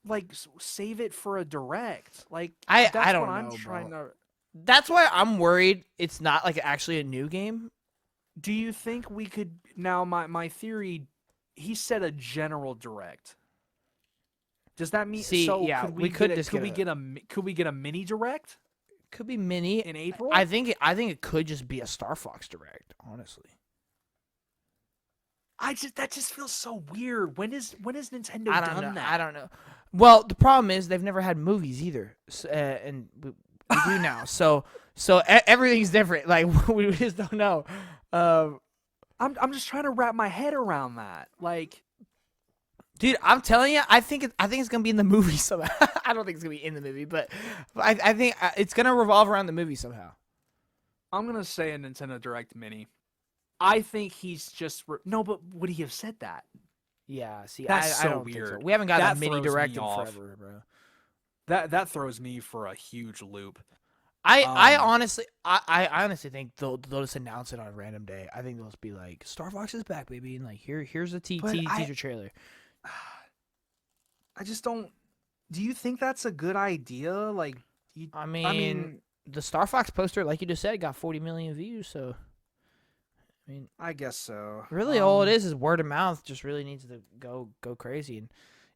like save it for a Direct? Like, I don't what know, I'm trying to. That's why I'm worried it's not like actually a new game. Do you think we could now? My theory. He said a general Direct. Does that mean? Could we get a mini Direct? Could be mini in April. I think it could just be a Star Fox Direct. Honestly, that just feels so weird. When is Nintendo done that? I don't know. Well, the problem is they've never had movies either, and we do now. So everything's different. Like we just don't know. I'm just trying to wrap my head around that. Like. Dude, I'm telling you, I think it's gonna be in the movie somehow. I don't think it's gonna be in the movie, but I think it's gonna revolve around the movie somehow. I'm gonna say a Nintendo Direct Mini. I think he's just no, but would he have said that? Yeah, see, that's I don't weird. think so. We haven't got a mini Direct in forever, bro. That throws me for a huge loop. I honestly think they'll just announce it on a random day. I think they'll just be like, Star Fox is back, baby, and like here's the teaser trailer. I just don't. Do you think that's a good idea? Like, I mean, the Star Fox poster, like you just said, got 40 million views. So, I mean, I guess so. Really, all it is word of mouth. Just really needs to go crazy. And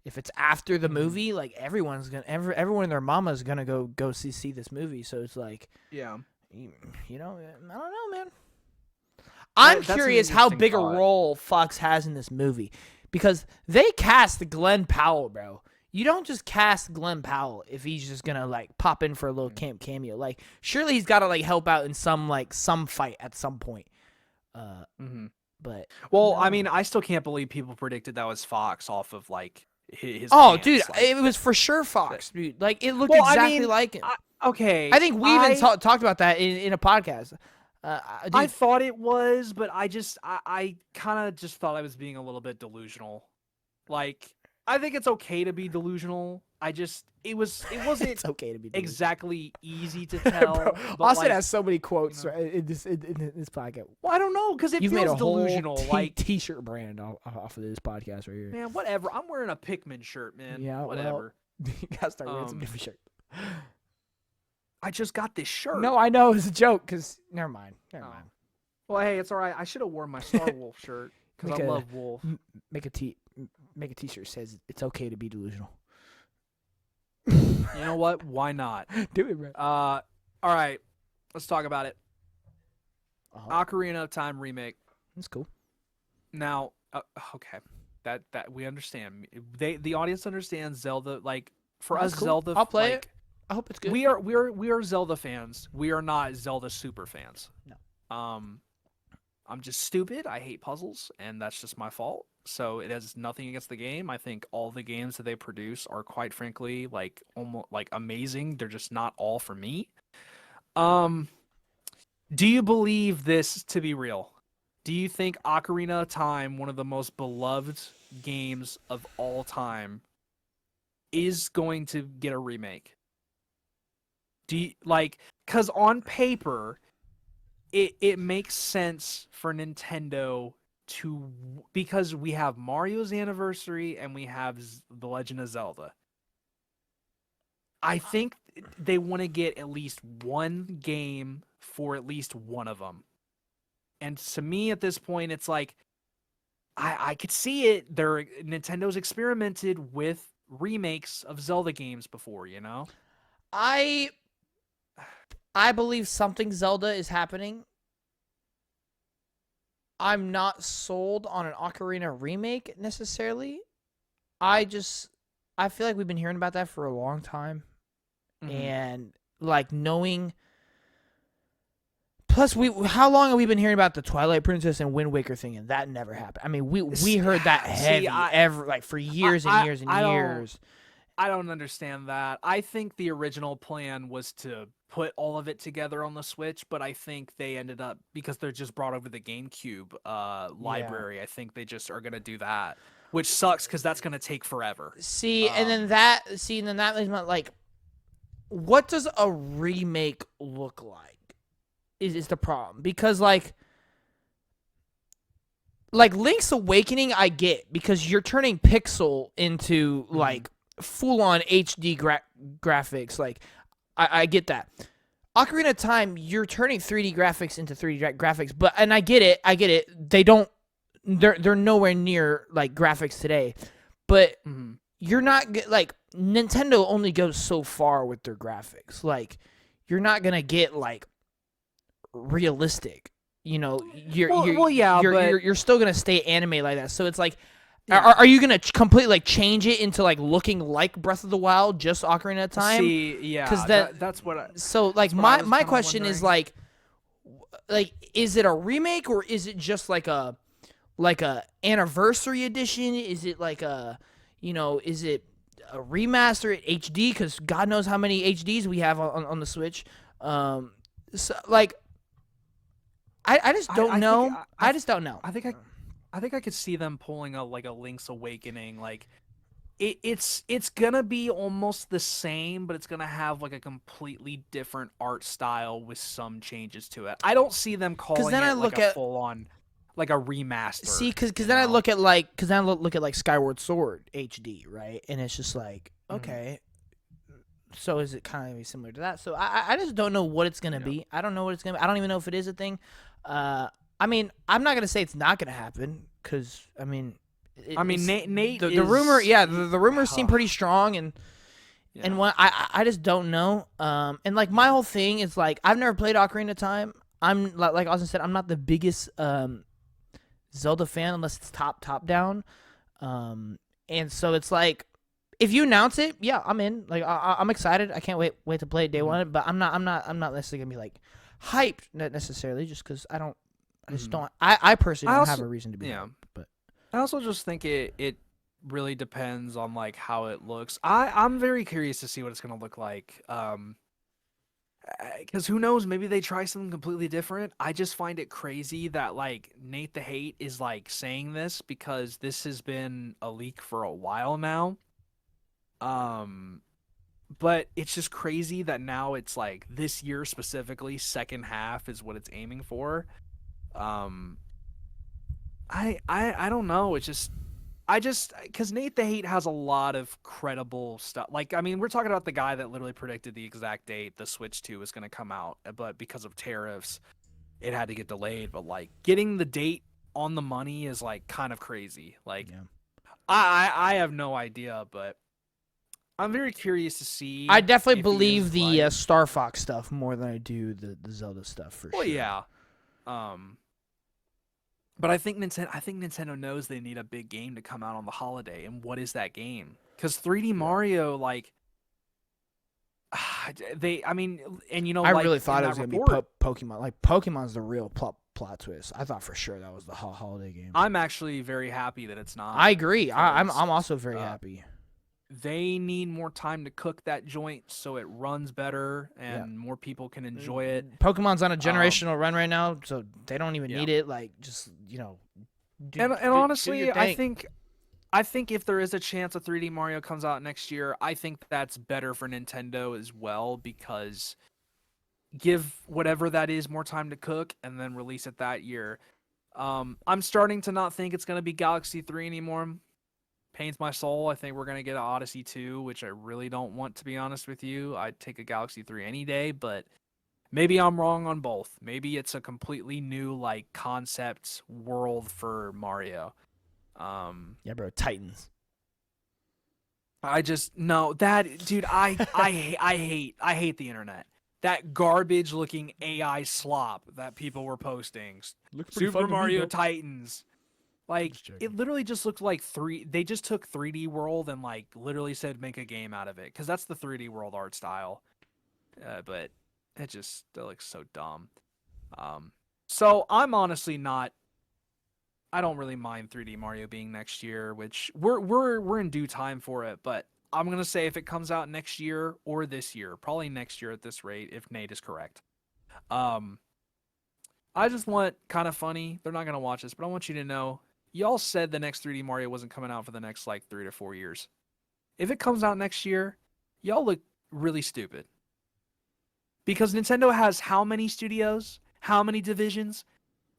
If it's after the movie, like everyone and their mama is gonna go see this movie. So it's like, Yeah. you know, I don't know, man. I'm That's an curious how interesting big a thought. role Fox has in this movie because they cast Glenn Powell, bro. You don't just cast Glenn Powell if he's just gonna like pop in for a little cameo. Like, surely he's got to like help out in some fight at some point. But Well, I mean, I still can't believe people predicted that was Fox off of like his. oh, pants. dude, Like, it was for sure Fox, dude. Like, it looked Well, exactly I mean, like it. okay. I think we even talked about that in a podcast. Dude, I thought it was, but I kind of just thought I was being a little bit delusional. Like, I think it's okay to be delusional. It wasn't it's okay to be delusional. exactly easy to tell. Bro, but Austin like, has so many quotes right, in this podcast. well, I don't know, because it You've feels made a delusional. whole like, t-shirt brand off of this podcast right here. man, whatever. I'm wearing a Pikmin shirt, man. Yeah, whatever. Well, you gotta start wearing some different shirt. I just got this shirt. No, I know it's a joke. Cause never mind. Well, hey, it's all right. I should have worn my Star Wolf shirt because I love Wolf. Make a t-shirt says it's okay to be delusional. You know what? Why not? Do it, bro. All right, let's talk about it. Uh-huh. Ocarina of Time remake. That's cool. Now, okay, that we understand. The audience understands Zelda. Like, for us, cool. Zelda. I'll play like, it. I hope it's good. We are Zelda fans. We are not Zelda super fans. No. I'm just stupid. I hate puzzles, and that's just my fault. So it has nothing against the game. I think all the games that they produce are, quite frankly, like almost like amazing. They're just not all for me. Do you believe this to be real? Do you think Ocarina of Time, one of the most beloved games of all time, is going to get a remake? Do you, like, because on paper, it makes sense for Nintendo to, because we have Mario's anniversary and we have The Legend of Zelda. I think they want to get at least one game for at least one of them. And to me, at this point, it's like, I could see it. Nintendo's experimented with remakes of Zelda games before, you know? I believe something Zelda is happening. I'm not sold on an Ocarina remake necessarily. I feel like we've been hearing about that for a long time. Mm-hmm. And like knowing, plus how long have we been hearing about the Twilight Princess and Wind Waker thing, and that never happened. I mean, we heard that heavy for years and years and years. I don't understand that. I think the original plan was to put all of it together on the Switch, but I think they ended up, because they're just brought over the GameCube library, I think they just are going to do that, which sucks because that's going to take forever. And then that leaves me like, what does a remake look like is the problem. Because like Link's Awakening I get, because you're turning pixel into like full-on HD graphics. Like, I get that. Ocarina of Time, you're turning 3D graphics into 3D graphics, and I get it. They're nowhere near like graphics today, but you're not like, Nintendo only goes so far with their graphics. Like, you're not gonna get like realistic. You know, you're still gonna stay anime like that. So it's like, are you gonna completely like change it into like looking like Breath of the Wild, just Ocarina of Time? Because that's what. So like my question is like, is it a remake or is it just like a anniversary edition? Is it like is it a remaster at HD? Because God knows how many HDs we have on the Switch. So like, I just don't know. I just don't know. I think I could see them pulling a Link's Awakening. Like, it's gonna be almost the same, but it's gonna have like a completely different art style with some changes to it. I don't see them calling it a full on like a remaster. See, because then I look at like Skyward Sword HD, right? And it's just like, okay, so is it kind of similar to that? So I just don't know what it's gonna be. I don't know what it's gonna be. I don't even know if it is a thing. I mean, I'm not gonna say it's not gonna happen, because I mean, I mean, Nate the is, rumor, the rumors seem pretty strong, and what I just don't know. And like my whole thing is like I've never played Ocarina of Time. I'm like Austin said, I'm not the biggest Zelda fan unless it's top down. And so it's like if you announce it, yeah, I'm in. Like I'm excited. I can't wait to play it day one. But I'm not necessarily gonna be like hyped necessarily just because I just don't. I personally don't have a reason to be. Hyped, but I also just think it really depends on like how it looks. I'm very curious to see what it's gonna look like. Because who knows? Maybe they try something completely different. I just find it crazy that like Nate the Hate is like saying this because this has been a leak for a while now. But it's just crazy that now it's like this year specifically, second half is what it's aiming for. I don't know. It's just because Nate the Hate has a lot of credible stuff. Like, I mean, we're talking about the guy that literally predicted the exact date the Switch 2 was going to come out, but because of tariffs, it had to get delayed. But like, getting the date on the money is like kind of crazy. Like, I have no idea, but I'm very curious to see. I definitely believe the Starfox stuff more than I do the Zelda stuff for sure. Well, yeah. But I think Nintendo knows they need a big game to come out on the holiday, and what is that game? Because 3D Mario, like, I mean, and you know, I like, really thought it was gonna be Pokemon. Like, Pokemon's the real plot twist. I thought for sure that was the holiday game. I'm actually very happy that it's not. I agree. I'm also very happy. They need more time to cook that joint so it runs better and more people can enjoy it. Pokemon's on a generational run right now, so they don't even need it. Like, just honestly, I think if there is a chance a 3D Mario comes out next year, I think that's better for Nintendo as well because give whatever that is more time to cook and then release it that year. I'm starting to not think it's going to be Galaxy 3 anymore. Pains my soul. I think we're going to get an Odyssey 2, which I really don't want, to be honest with you. I'd take a Galaxy 3 any day, but maybe I'm wrong on both. Maybe it's a completely new like concept world for Mario. Yeah, bro, Titans. I just no that dude. I hate the internet. That garbage looking AI slop that people were posting. Super Mario Titans. Like, it literally just looked like they just took 3D World and, like, literally said make a game out of it. Because that's the 3D World art style. But it looks so dumb. So, I'm honestly not... I don't really mind 3D Mario being next year, which we're in due time for it. But I'm going to say if it comes out next year or this year, probably next year at this rate, if Nate is correct. I just want kind of funny. They're not going to watch this, but I want you to know... Y'all said the next 3D Mario wasn't coming out for the next, like, 3 to 4 years. If it comes out next year, y'all look really stupid. Because Nintendo has how many studios? How many divisions?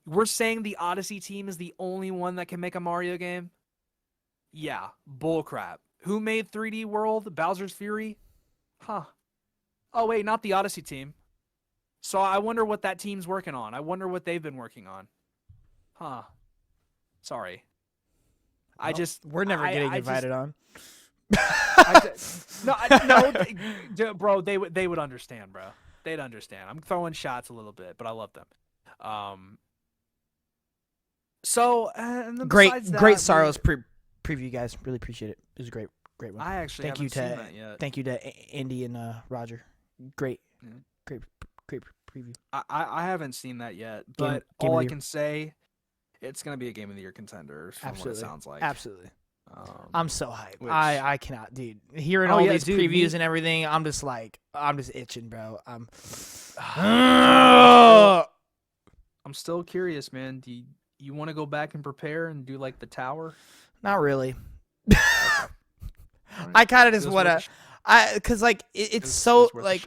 We're saying the Odyssey team is the only one that can make a Mario game? Yeah, bullcrap. Who made 3D World? Bowser's Fury? Huh. Oh, wait, not the Odyssey team. So I wonder what that team's working on. I wonder what they've been working on. Huh. Sorry. Well, we're never getting invited on. No, bro. They would understand, bro. They'd understand. I'm throwing shots a little bit, but I love them. So and then great Sorrows preview, guys. Really appreciate it. It was a great one. I actually haven't seen that yet. Thank you to Andy and Roger. Great preview. I haven't seen that yet, but all I can say. It's going to be a Game of the Year contender from what it sounds like. Absolutely. I'm so hyped. I cannot, dude. Hearing all these previews and everything, I'm just itching, bro. I'm still curious, man. Do you want to go back and prepare and do like the tower? Not really. I kind of just want to, because like it's so like.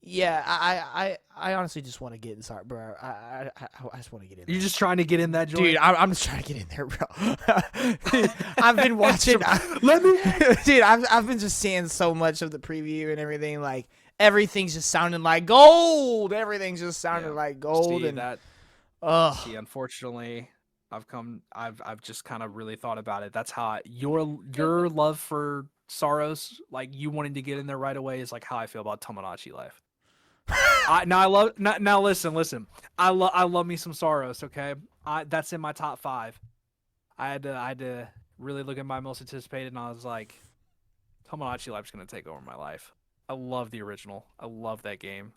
Yeah, I honestly just want to get in. Sorry, bro. I just want to get in. You're just trying to get in that joint? Dude, I'm just trying to get in there, bro. Dude, I've been watching. Dude, I've been just seeing so much of the preview and everything. Like everything's just sounding like gold. Everything's just sounding like gold. See, and unfortunately, I've just kind of really thought about it. That's how your love for Saros, like you wanting to get in there right away, is like how I feel about Tomodachi Life. Now listen. I love me some Saros. Okay, that's in my top 5. I had to really look at my most anticipated, and I was like, Tomodachi Life's gonna take over my life. I love the original. I love that game.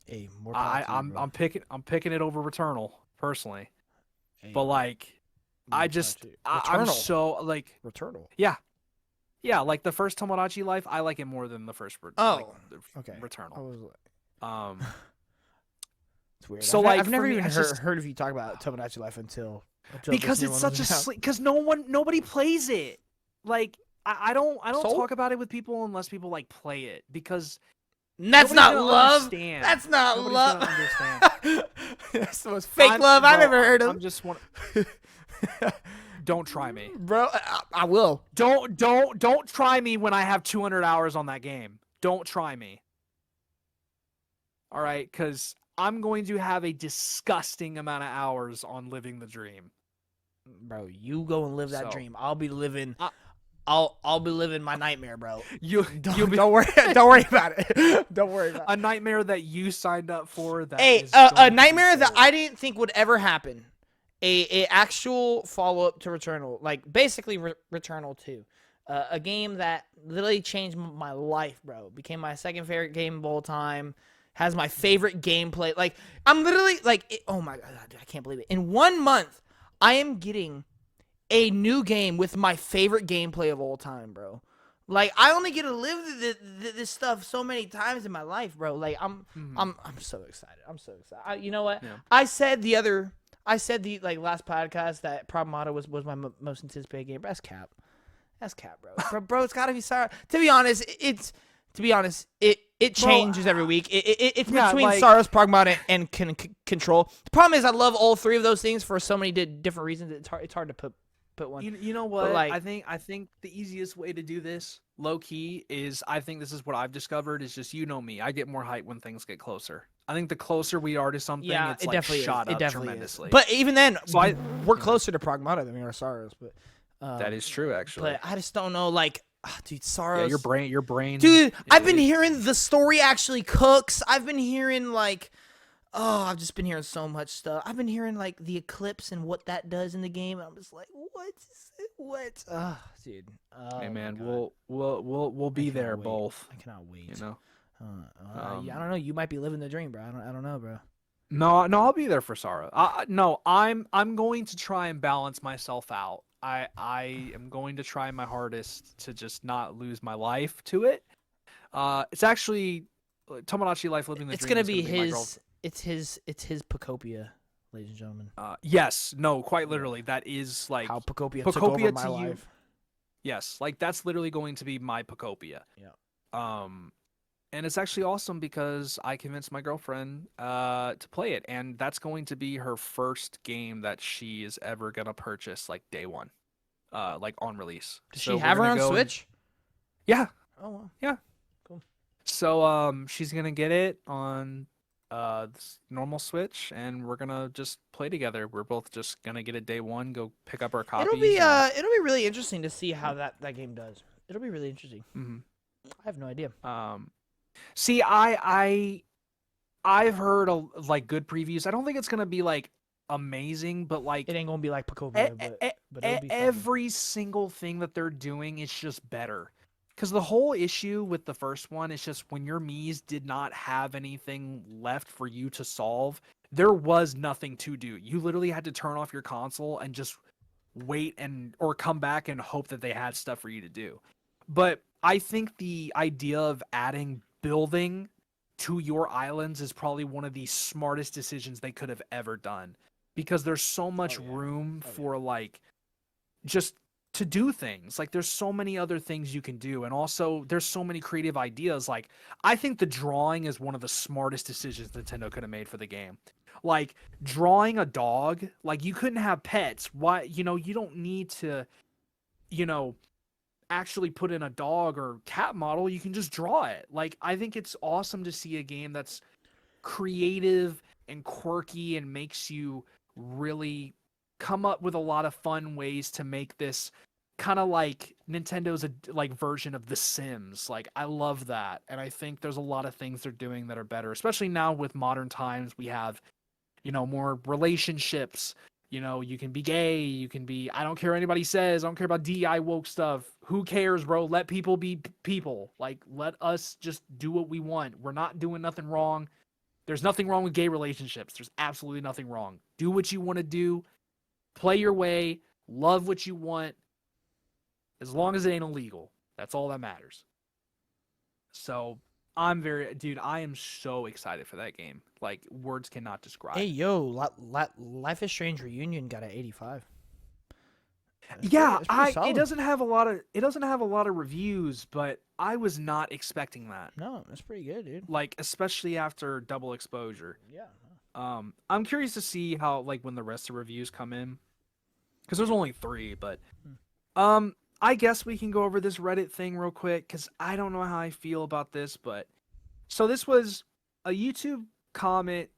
Hey, more power to you, bro. I'm picking it over Returnal personally. Hey, But like, I'm so like Returnal. Yeah, like the first Tomodachi Life, I like it more than the first. Okay. Returnal. I was like, it's weird. So I've never even heard of you talk about Tomodachi Life until because it's such because nobody plays it. Like I don't talk about it with people unless people like play it because that's not love. Understand. That's not Nobody's love. Gonna understand. That's the most fake love I've ever heard of. I'm just one. Don't try me, bro. I will. Don't try me when I have 200 hours on that game. Don't try me. All right, because I'm going to have a disgusting amount of hours on living the dream. Bro, you go and live that dream. I'll be living. I'll be living my nightmare, bro. Don't worry. Don't worry about it. Don't worry about it. A nightmare that you signed up for. A nightmare that I didn't think would ever happen. A actual follow up to Returnal, like basically Returnal 2, a game that literally changed my life, bro. Became my second favorite game of all time. Has my favorite gameplay. Like I'm literally like, oh my god, dude, I can't believe it. In 1 month, I am getting a new game with my favorite gameplay of all time, bro. Like I only get to live this stuff so many times in my life, bro. Like I'm so excited. I'm so excited. You know what? Yeah. I said the last podcast that Pragmata was my most anticipated game. That's cap. That's cap, bro. Bro, it's gotta be sorry. To be honest, it changes every week. It's between Saros, Pragmata, and Control. The problem is I love all 3 of those things for so many different reasons. It's hard to put one. You know what? Like, I think the easiest way to do this, low key, is I think this is what I've discovered is just me. I get more hype when things get closer. I think the closer we are to something, it's like shot up tremendously. But even then, we're closer to Pragmata than we are Saros. But that is true, actually. But I just don't know, like, dude, Saros. Yeah, your brain. Dude, I've been hearing the story actually cooks. I've been hearing like, I've just been hearing so much stuff. I've been hearing like the eclipse and what that does in the game. I'm just like, what? Dude. Hey man, we'll be there both. I cannot wait. You know. Yeah, I don't know. You might be living the dream, bro. I don't know, bro. No, I'll be there for Sarah. No, I'm going to try and balance myself out. I am going to try my hardest to just not lose my life to it. It's actually Tomodachi Life living the dream. It's gonna be his. It's his Pocopia, ladies and gentlemen. Yes, no, quite literally. That is like how Pocopia took over my life. Yes, like that's literally going to be my Pocopia. Yeah. And it's actually awesome because I convinced my girlfriend to play it, and that's going to be her first game that she is ever gonna purchase like day one, like on release. Does she have her on Switch? Yeah. Oh wow. Yeah. Cool. So she's gonna get it on normal Switch, and we're gonna just play together. We're both just gonna get it day one, go pick up our copies. It'll be really interesting to see how that game does. It'll be really interesting. Mm-hmm. I have no idea. See, I've heard like good previews. I don't think it's gonna be like amazing, but like it ain't gonna be like Pocopia. But it'll be every single thing that they're doing is just better. Because the whole issue with the first one is just when your Miis did not have anything left for you to solve, there was nothing to do. You literally had to turn off your console and just wait or come back and hope that they had stuff for you to do. But I think the idea of adding building to your islands is probably one of the smartest decisions they could have ever done, because there's so much room for like just to do things. Like there's so many other things you can do, and also there's so many creative ideas. Like I think the drawing is one of the smartest decisions Nintendo could have made for the game. Like drawing a dog, like you couldn't have pets. Why, you don't need to actually put in a dog or cat model. You can just draw it. Like I think it's awesome to see a game that's creative and quirky and makes you really come up with a lot of fun ways to make this kind of like Nintendo's like version of The Sims. Like I love that, and I think there's a lot of things they're doing that are better, especially now with modern times. We have, more relationships. You can be gay, you can be, I don't care what anybody says, I don't care about DI woke stuff. Who cares, bro? Let people be people. Like, let us just do what we want. We're not doing nothing wrong. There's nothing wrong with gay relationships. There's absolutely nothing wrong. Do what you want to do. Play your way. Love what you want. As long as it ain't illegal. That's all that matters. So, dude, I am so excited for that game. Like, words cannot describe. Hey, yo, Life is Strange Reunion got an 85. It doesn't have a lot of reviews, but I was not expecting that. No, that's pretty good, dude. Like, especially after Double Exposure. Yeah. I'm curious to see how, like, when the rest of the reviews come in, because there's only 3, but I guess we can go over this Reddit thing real quick, because I don't know how I feel about this, but so this was a YouTube comment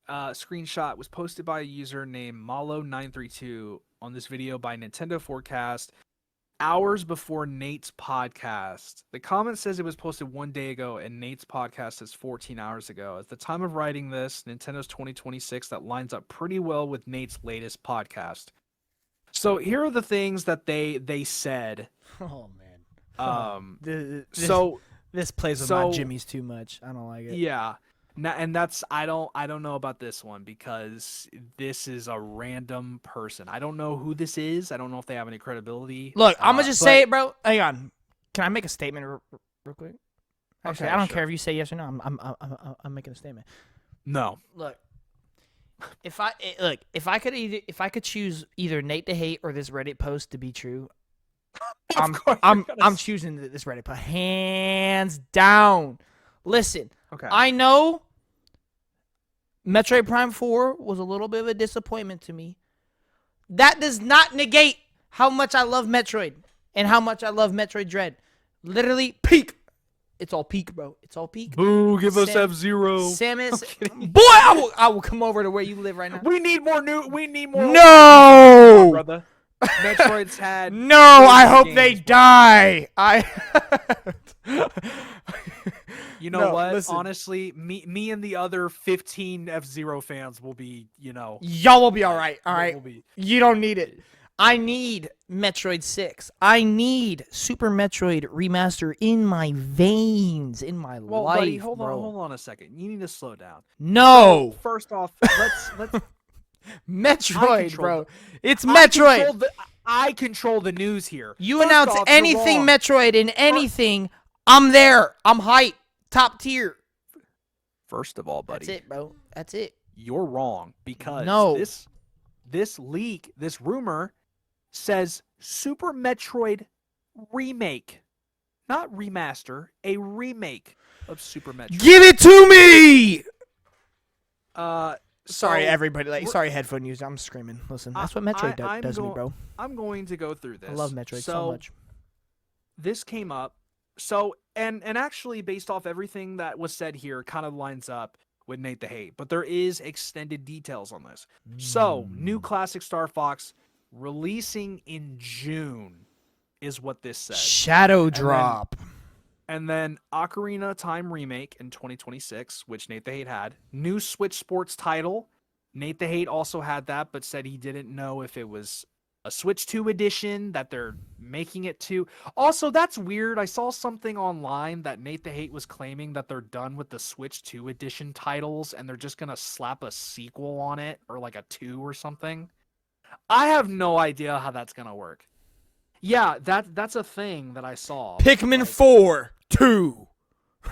screenshot was posted by a user named Malo932 on this video by Nintendo Forecast hours before Nate's podcast. The comment says it was posted 1 day ago, and Nate's podcast is 14 hours ago. At the time of writing this, Nintendo's 2026, that lines up pretty well with Nate's latest podcast. So here are the things that they said. Oh man. This plays with my Jimmys too much. I don't like it. Yeah. And that's I don't know about this one, because this is a random person. I don't know who this is. I don't know if they have any credibility. Look, I'm gonna just say it, bro. Hang on. Can I make a statement real quick? Actually, Okay, I don't sure. care if you say yes or no. I'm making a statement. No. Look, if I could choose either Nate to hate or this Reddit post to be true, I'm choosing this Reddit post hands down. Listen, Okay. I know Metroid Prime 4 was a little bit of a disappointment to me. That does not negate how much I love Metroid and how much I love Metroid Dread. Literally, peak. It's all peak, bro. It's all peak. Boo, give us F-Zero. Samus. Boy, I will come over to where you live right now. We need more. No! Brother. Metroid's had. No, I hope they die. You know what? Listen. Honestly, me and the other 15 F-Zero fans will be, Y'all will be all right. All right. You don't need it. I need Metroid 6. I need Super Metroid Remaster in my veins, in my life, buddy, hold bro. on a second. You need to slow down. No. So, first off, let's Metroid, bro. It's Metroid. I control the news here. You announce anything Metroid in anything, I'm there. I'm hyped. Top tier. First of all, buddy. That's it, bro. That's it. You're wrong, because this leak, this rumor says Super Metroid remake. Not remaster, a remake of Super Metroid. Give it to me! Sorry, everybody. Sorry, headphone users. I'm screaming. Listen, that's what Metroid does to me, bro. I'm going to go through this. I love Metroid so much. This came up. So, and actually, based off everything that was said here, kind of lines up with Nate the Hate. But there is extended details on this. So, new classic Starfox releasing in June is what this says. Shadow Drop. And then Ocarina of Time remake in 2026, which Nate the Hate had. New Switch Sports title. Nate the Hate also had that, but said he didn't know if it was a Switch 2 edition that they're making it to. Also, that's weird. I saw something online that Nate the Hate was claiming that they're done with the Switch 2 edition titles and they're just going to slap a sequel on it, or like a 2 or something. I have no idea how that's going to work. Yeah, that's a thing that I saw. Pikmin 4 2.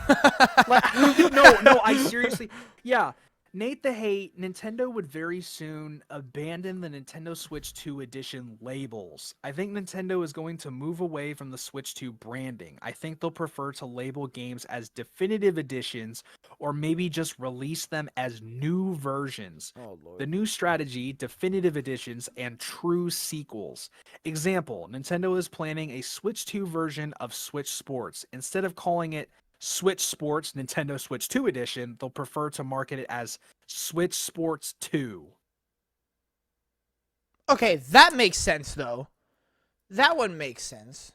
No, I seriously. Yeah. Nate the Hate, Nintendo would very soon abandon the Nintendo Switch 2 edition labels. I think Nintendo is going to move away from the Switch 2 branding. I think they'll prefer to label games as definitive editions, or maybe just release them as new versions. Oh, Lord. The new strategy, definitive editions, and true sequels. Example, Nintendo is planning a Switch 2 version of Switch Sports. Instead of calling it Switch Sports Nintendo Switch 2 Edition, they'll prefer to market it as Switch Sports 2. Okay, that makes sense though. That one makes sense.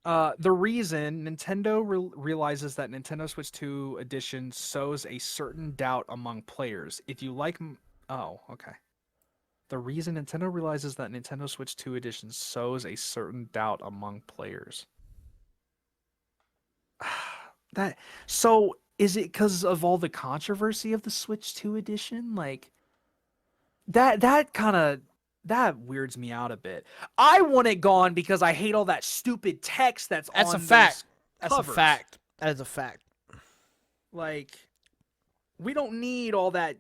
The reason Nintendo realizes that Nintendo Switch 2 edition sows a certain doubt among players. If you like, oh, okay. The reason Nintendo realizes that Nintendo Switch 2 edition sows a certain doubt among players. That so is it because of all the controversy of the Switch 2 edition? Like that kind of that weirds me out a bit. I want it gone because I hate all that stupid text that's That's on a fact. those That's covers. a fact. That is a fact. Like, we don't need all that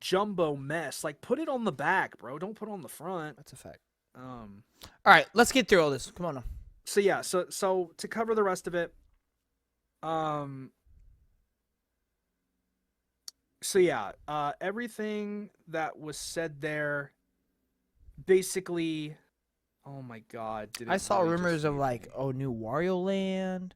jumbo mess. Like, put it on the back, bro. Don't put it on the front. That's a fact. All right, let's get through all this. Come on now. So yeah, so to cover the rest of it, so yeah, everything that was said there, basically, oh my god, I saw rumors of like, new Wario Land.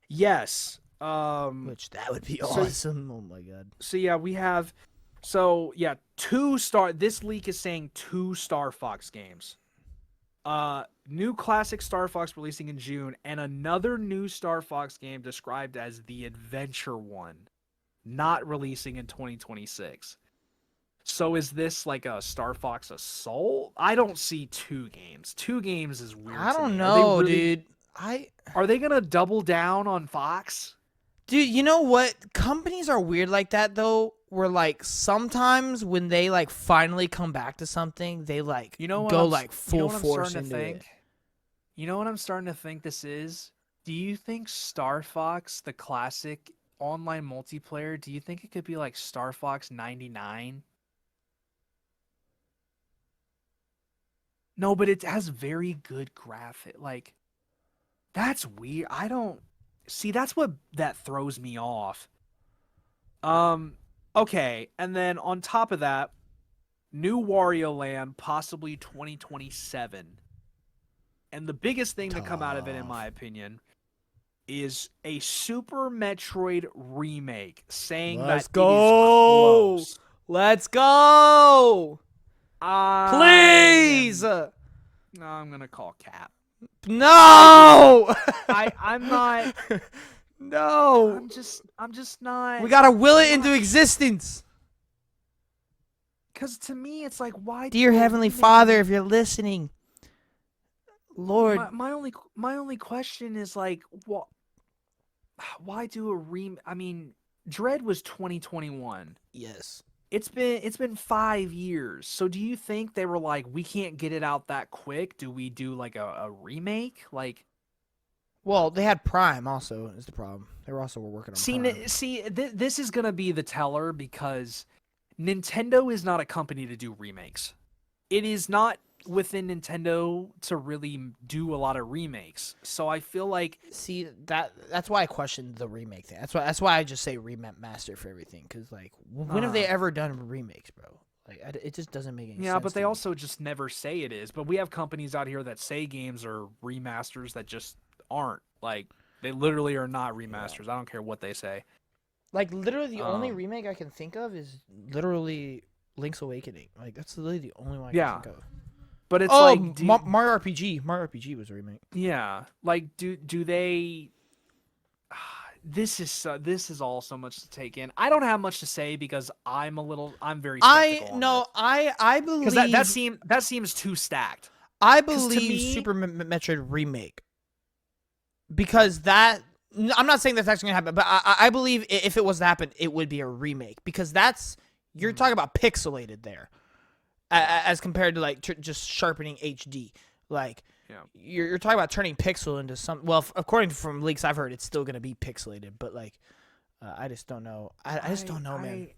Yes. Which that would be awesome. Oh my god. So yeah, we have, this leak is saying 2 Starfox games. New classic Starfox releasing in June, and another new Starfox game described as the Adventure one, not releasing in 2026. So is this like a Starfox Assault? I don't see 2 games. 2 games is weird. I don't know, dude. Are they gonna double down on Fox? Dude, you know what? Companies are weird like that, though, where, like, sometimes when they, like, finally come back to something, they, like, go, like, full force into it. You know what I'm starting to think this is? Do you think Star Fox, the classic online multiplayer, do you think it could be, like, Star Fox 99? No, but it has very good graphic. Like, that's weird. I don't... See, that's what that throws me off. Okay, and then on top of that, new Wario Land, possibly 2027. And the biggest thing to come out of it, in my opinion, is a Super Metroid remake, saying Let's that go! it is close. Let's go! Please! No, I'm gonna call Cap. No! I'm not. No! I'm just not. We gotta will it into existence. Because to me, it's like, why? Dear Heavenly Father, if you're listening, Lord. My only question is like, what? Why do a I mean, Dread was 2021. Yes. It's been 5 years. So do you think they were like, we can't get it out that quick? Do we do like a remake? Like, well, they had Prime also is the problem. They were working on Prime. This is gonna be the teller because Nintendo is not a company to do remakes. It is not within Nintendo to really do a lot of remakes. So I feel like that's why I questioned the remake thing. That's why I just say remaster for everything, because like when have they ever done remakes, bro? Like it just doesn't make any sense. Yeah, but they also just never say it is. But we have companies out here that say games are remasters that just aren't. Like they literally are not remasters. Yeah. I don't care what they say. Like literally the only remake I can think of is literally Link's Awakening. Like that's literally the only one I can think of. But it's like Mario RPG. Mario RPG was a remake. Yeah, like do they? This is all so much to take in. I don't have much to say because I'm very skeptical. I believe because that seems too stacked. I believe Super Metroid remake, because that I'm not saying that's actually gonna happen, but I believe if it was to happen, it would be a remake, because you're talking about pixelated there. As compared to like just sharpening HD, like you're talking about turning pixel into some. Well, according from leaks I've heard, it's still gonna be pixelated, but like I just don't know. I just don't know, man.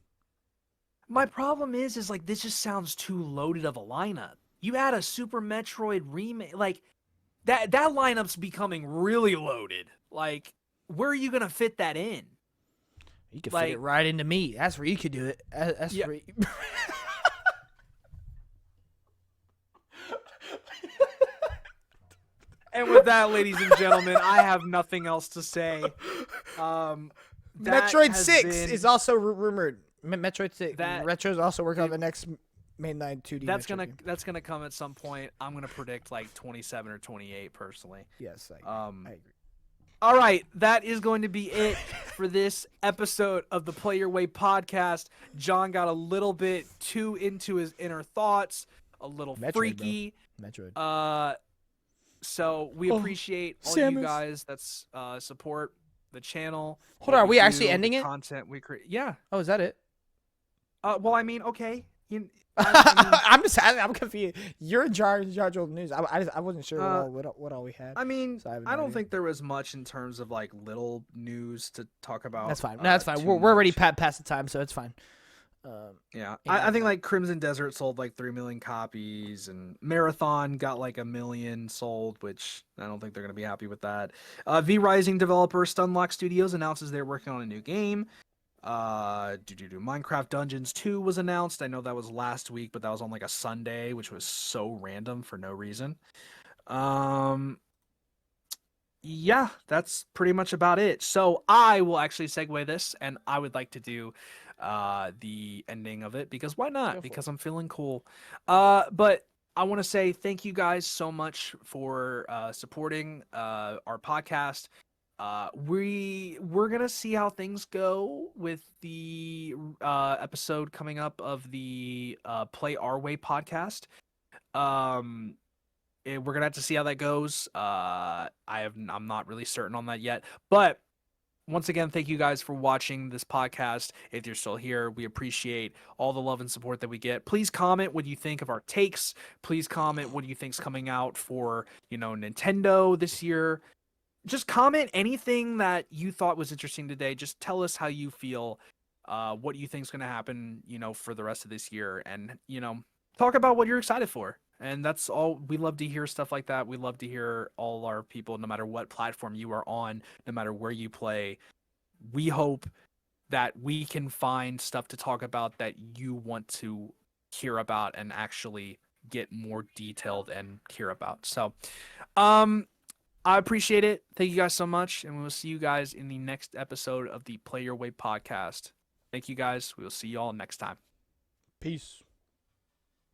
My problem is like this just sounds too loaded of a lineup. You add a Super Metroid remake, like that lineup's becoming really loaded. Like, where are you gonna fit that in? You could fit it right into me. That's where you could do it. That's where. And with that, ladies and gentlemen, I have nothing else to say. Metroid 6 is also rumored. Metroid 6. Retro's also working on the next mainline 2D. That's Metro gonna game. come at some point. I'm gonna predict like 27 or 28 personally. Yes, I agree. All right, that is going to be it for this episode of the Play Your Way podcast. John got a little bit too into his inner thoughts, a little Metroid, freaky. bro. Metroid. So we appreciate all Samus. you guys that's support the channel. Hold on, are we actually ending it? Content we create. Yeah. Oh, is that it? Well, I mean, okay. I'm confused. You're in charge of the news. I wasn't sure what all we had. I mean, so I don't think there was much in terms of like little news to talk about. That's fine. No, that's fine. We're already past the time, so it's fine. Yeah, I think like Crimson Desert sold like 3 million copies, and Marathon got like 1 million sold, which I don't think they're gonna be happy with that. V Rising developer Stunlock Studios announces they're working on a new game. Minecraft Dungeons 2 was announced. I know that was last week, but that was on like a Sunday, which was so random for no reason. Yeah, that's pretty much about it. So I will actually segue this, and I would like to do the ending of it because why not? Because I'm feeling cool. But I want to say thank you guys so much for supporting our podcast. We're gonna see how things go with the episode coming up of the Play Our Way podcast. We're gonna have to see how that goes. I'm not really certain on that yet, but once again, thank you guys for watching this podcast. If you're still here, we appreciate all the love and support that we get. Please comment what you think of our takes. Please comment what you think's coming out for Nintendo this year. Just comment anything that you thought was interesting today. Just tell us how you feel, what you think is going to happen, for the rest of this year, and talk about what you're excited for. And that's all. We love to hear stuff like that. We love to hear all our people, no matter what platform you are on, no matter where you play. We hope that we can find stuff to talk about that you want to hear about and actually get more detailed and hear about. So, I appreciate it. Thank you guys so much. And we will see you guys in the next episode of the Play Your Way podcast. Thank you guys. We will see you all next time. Peace.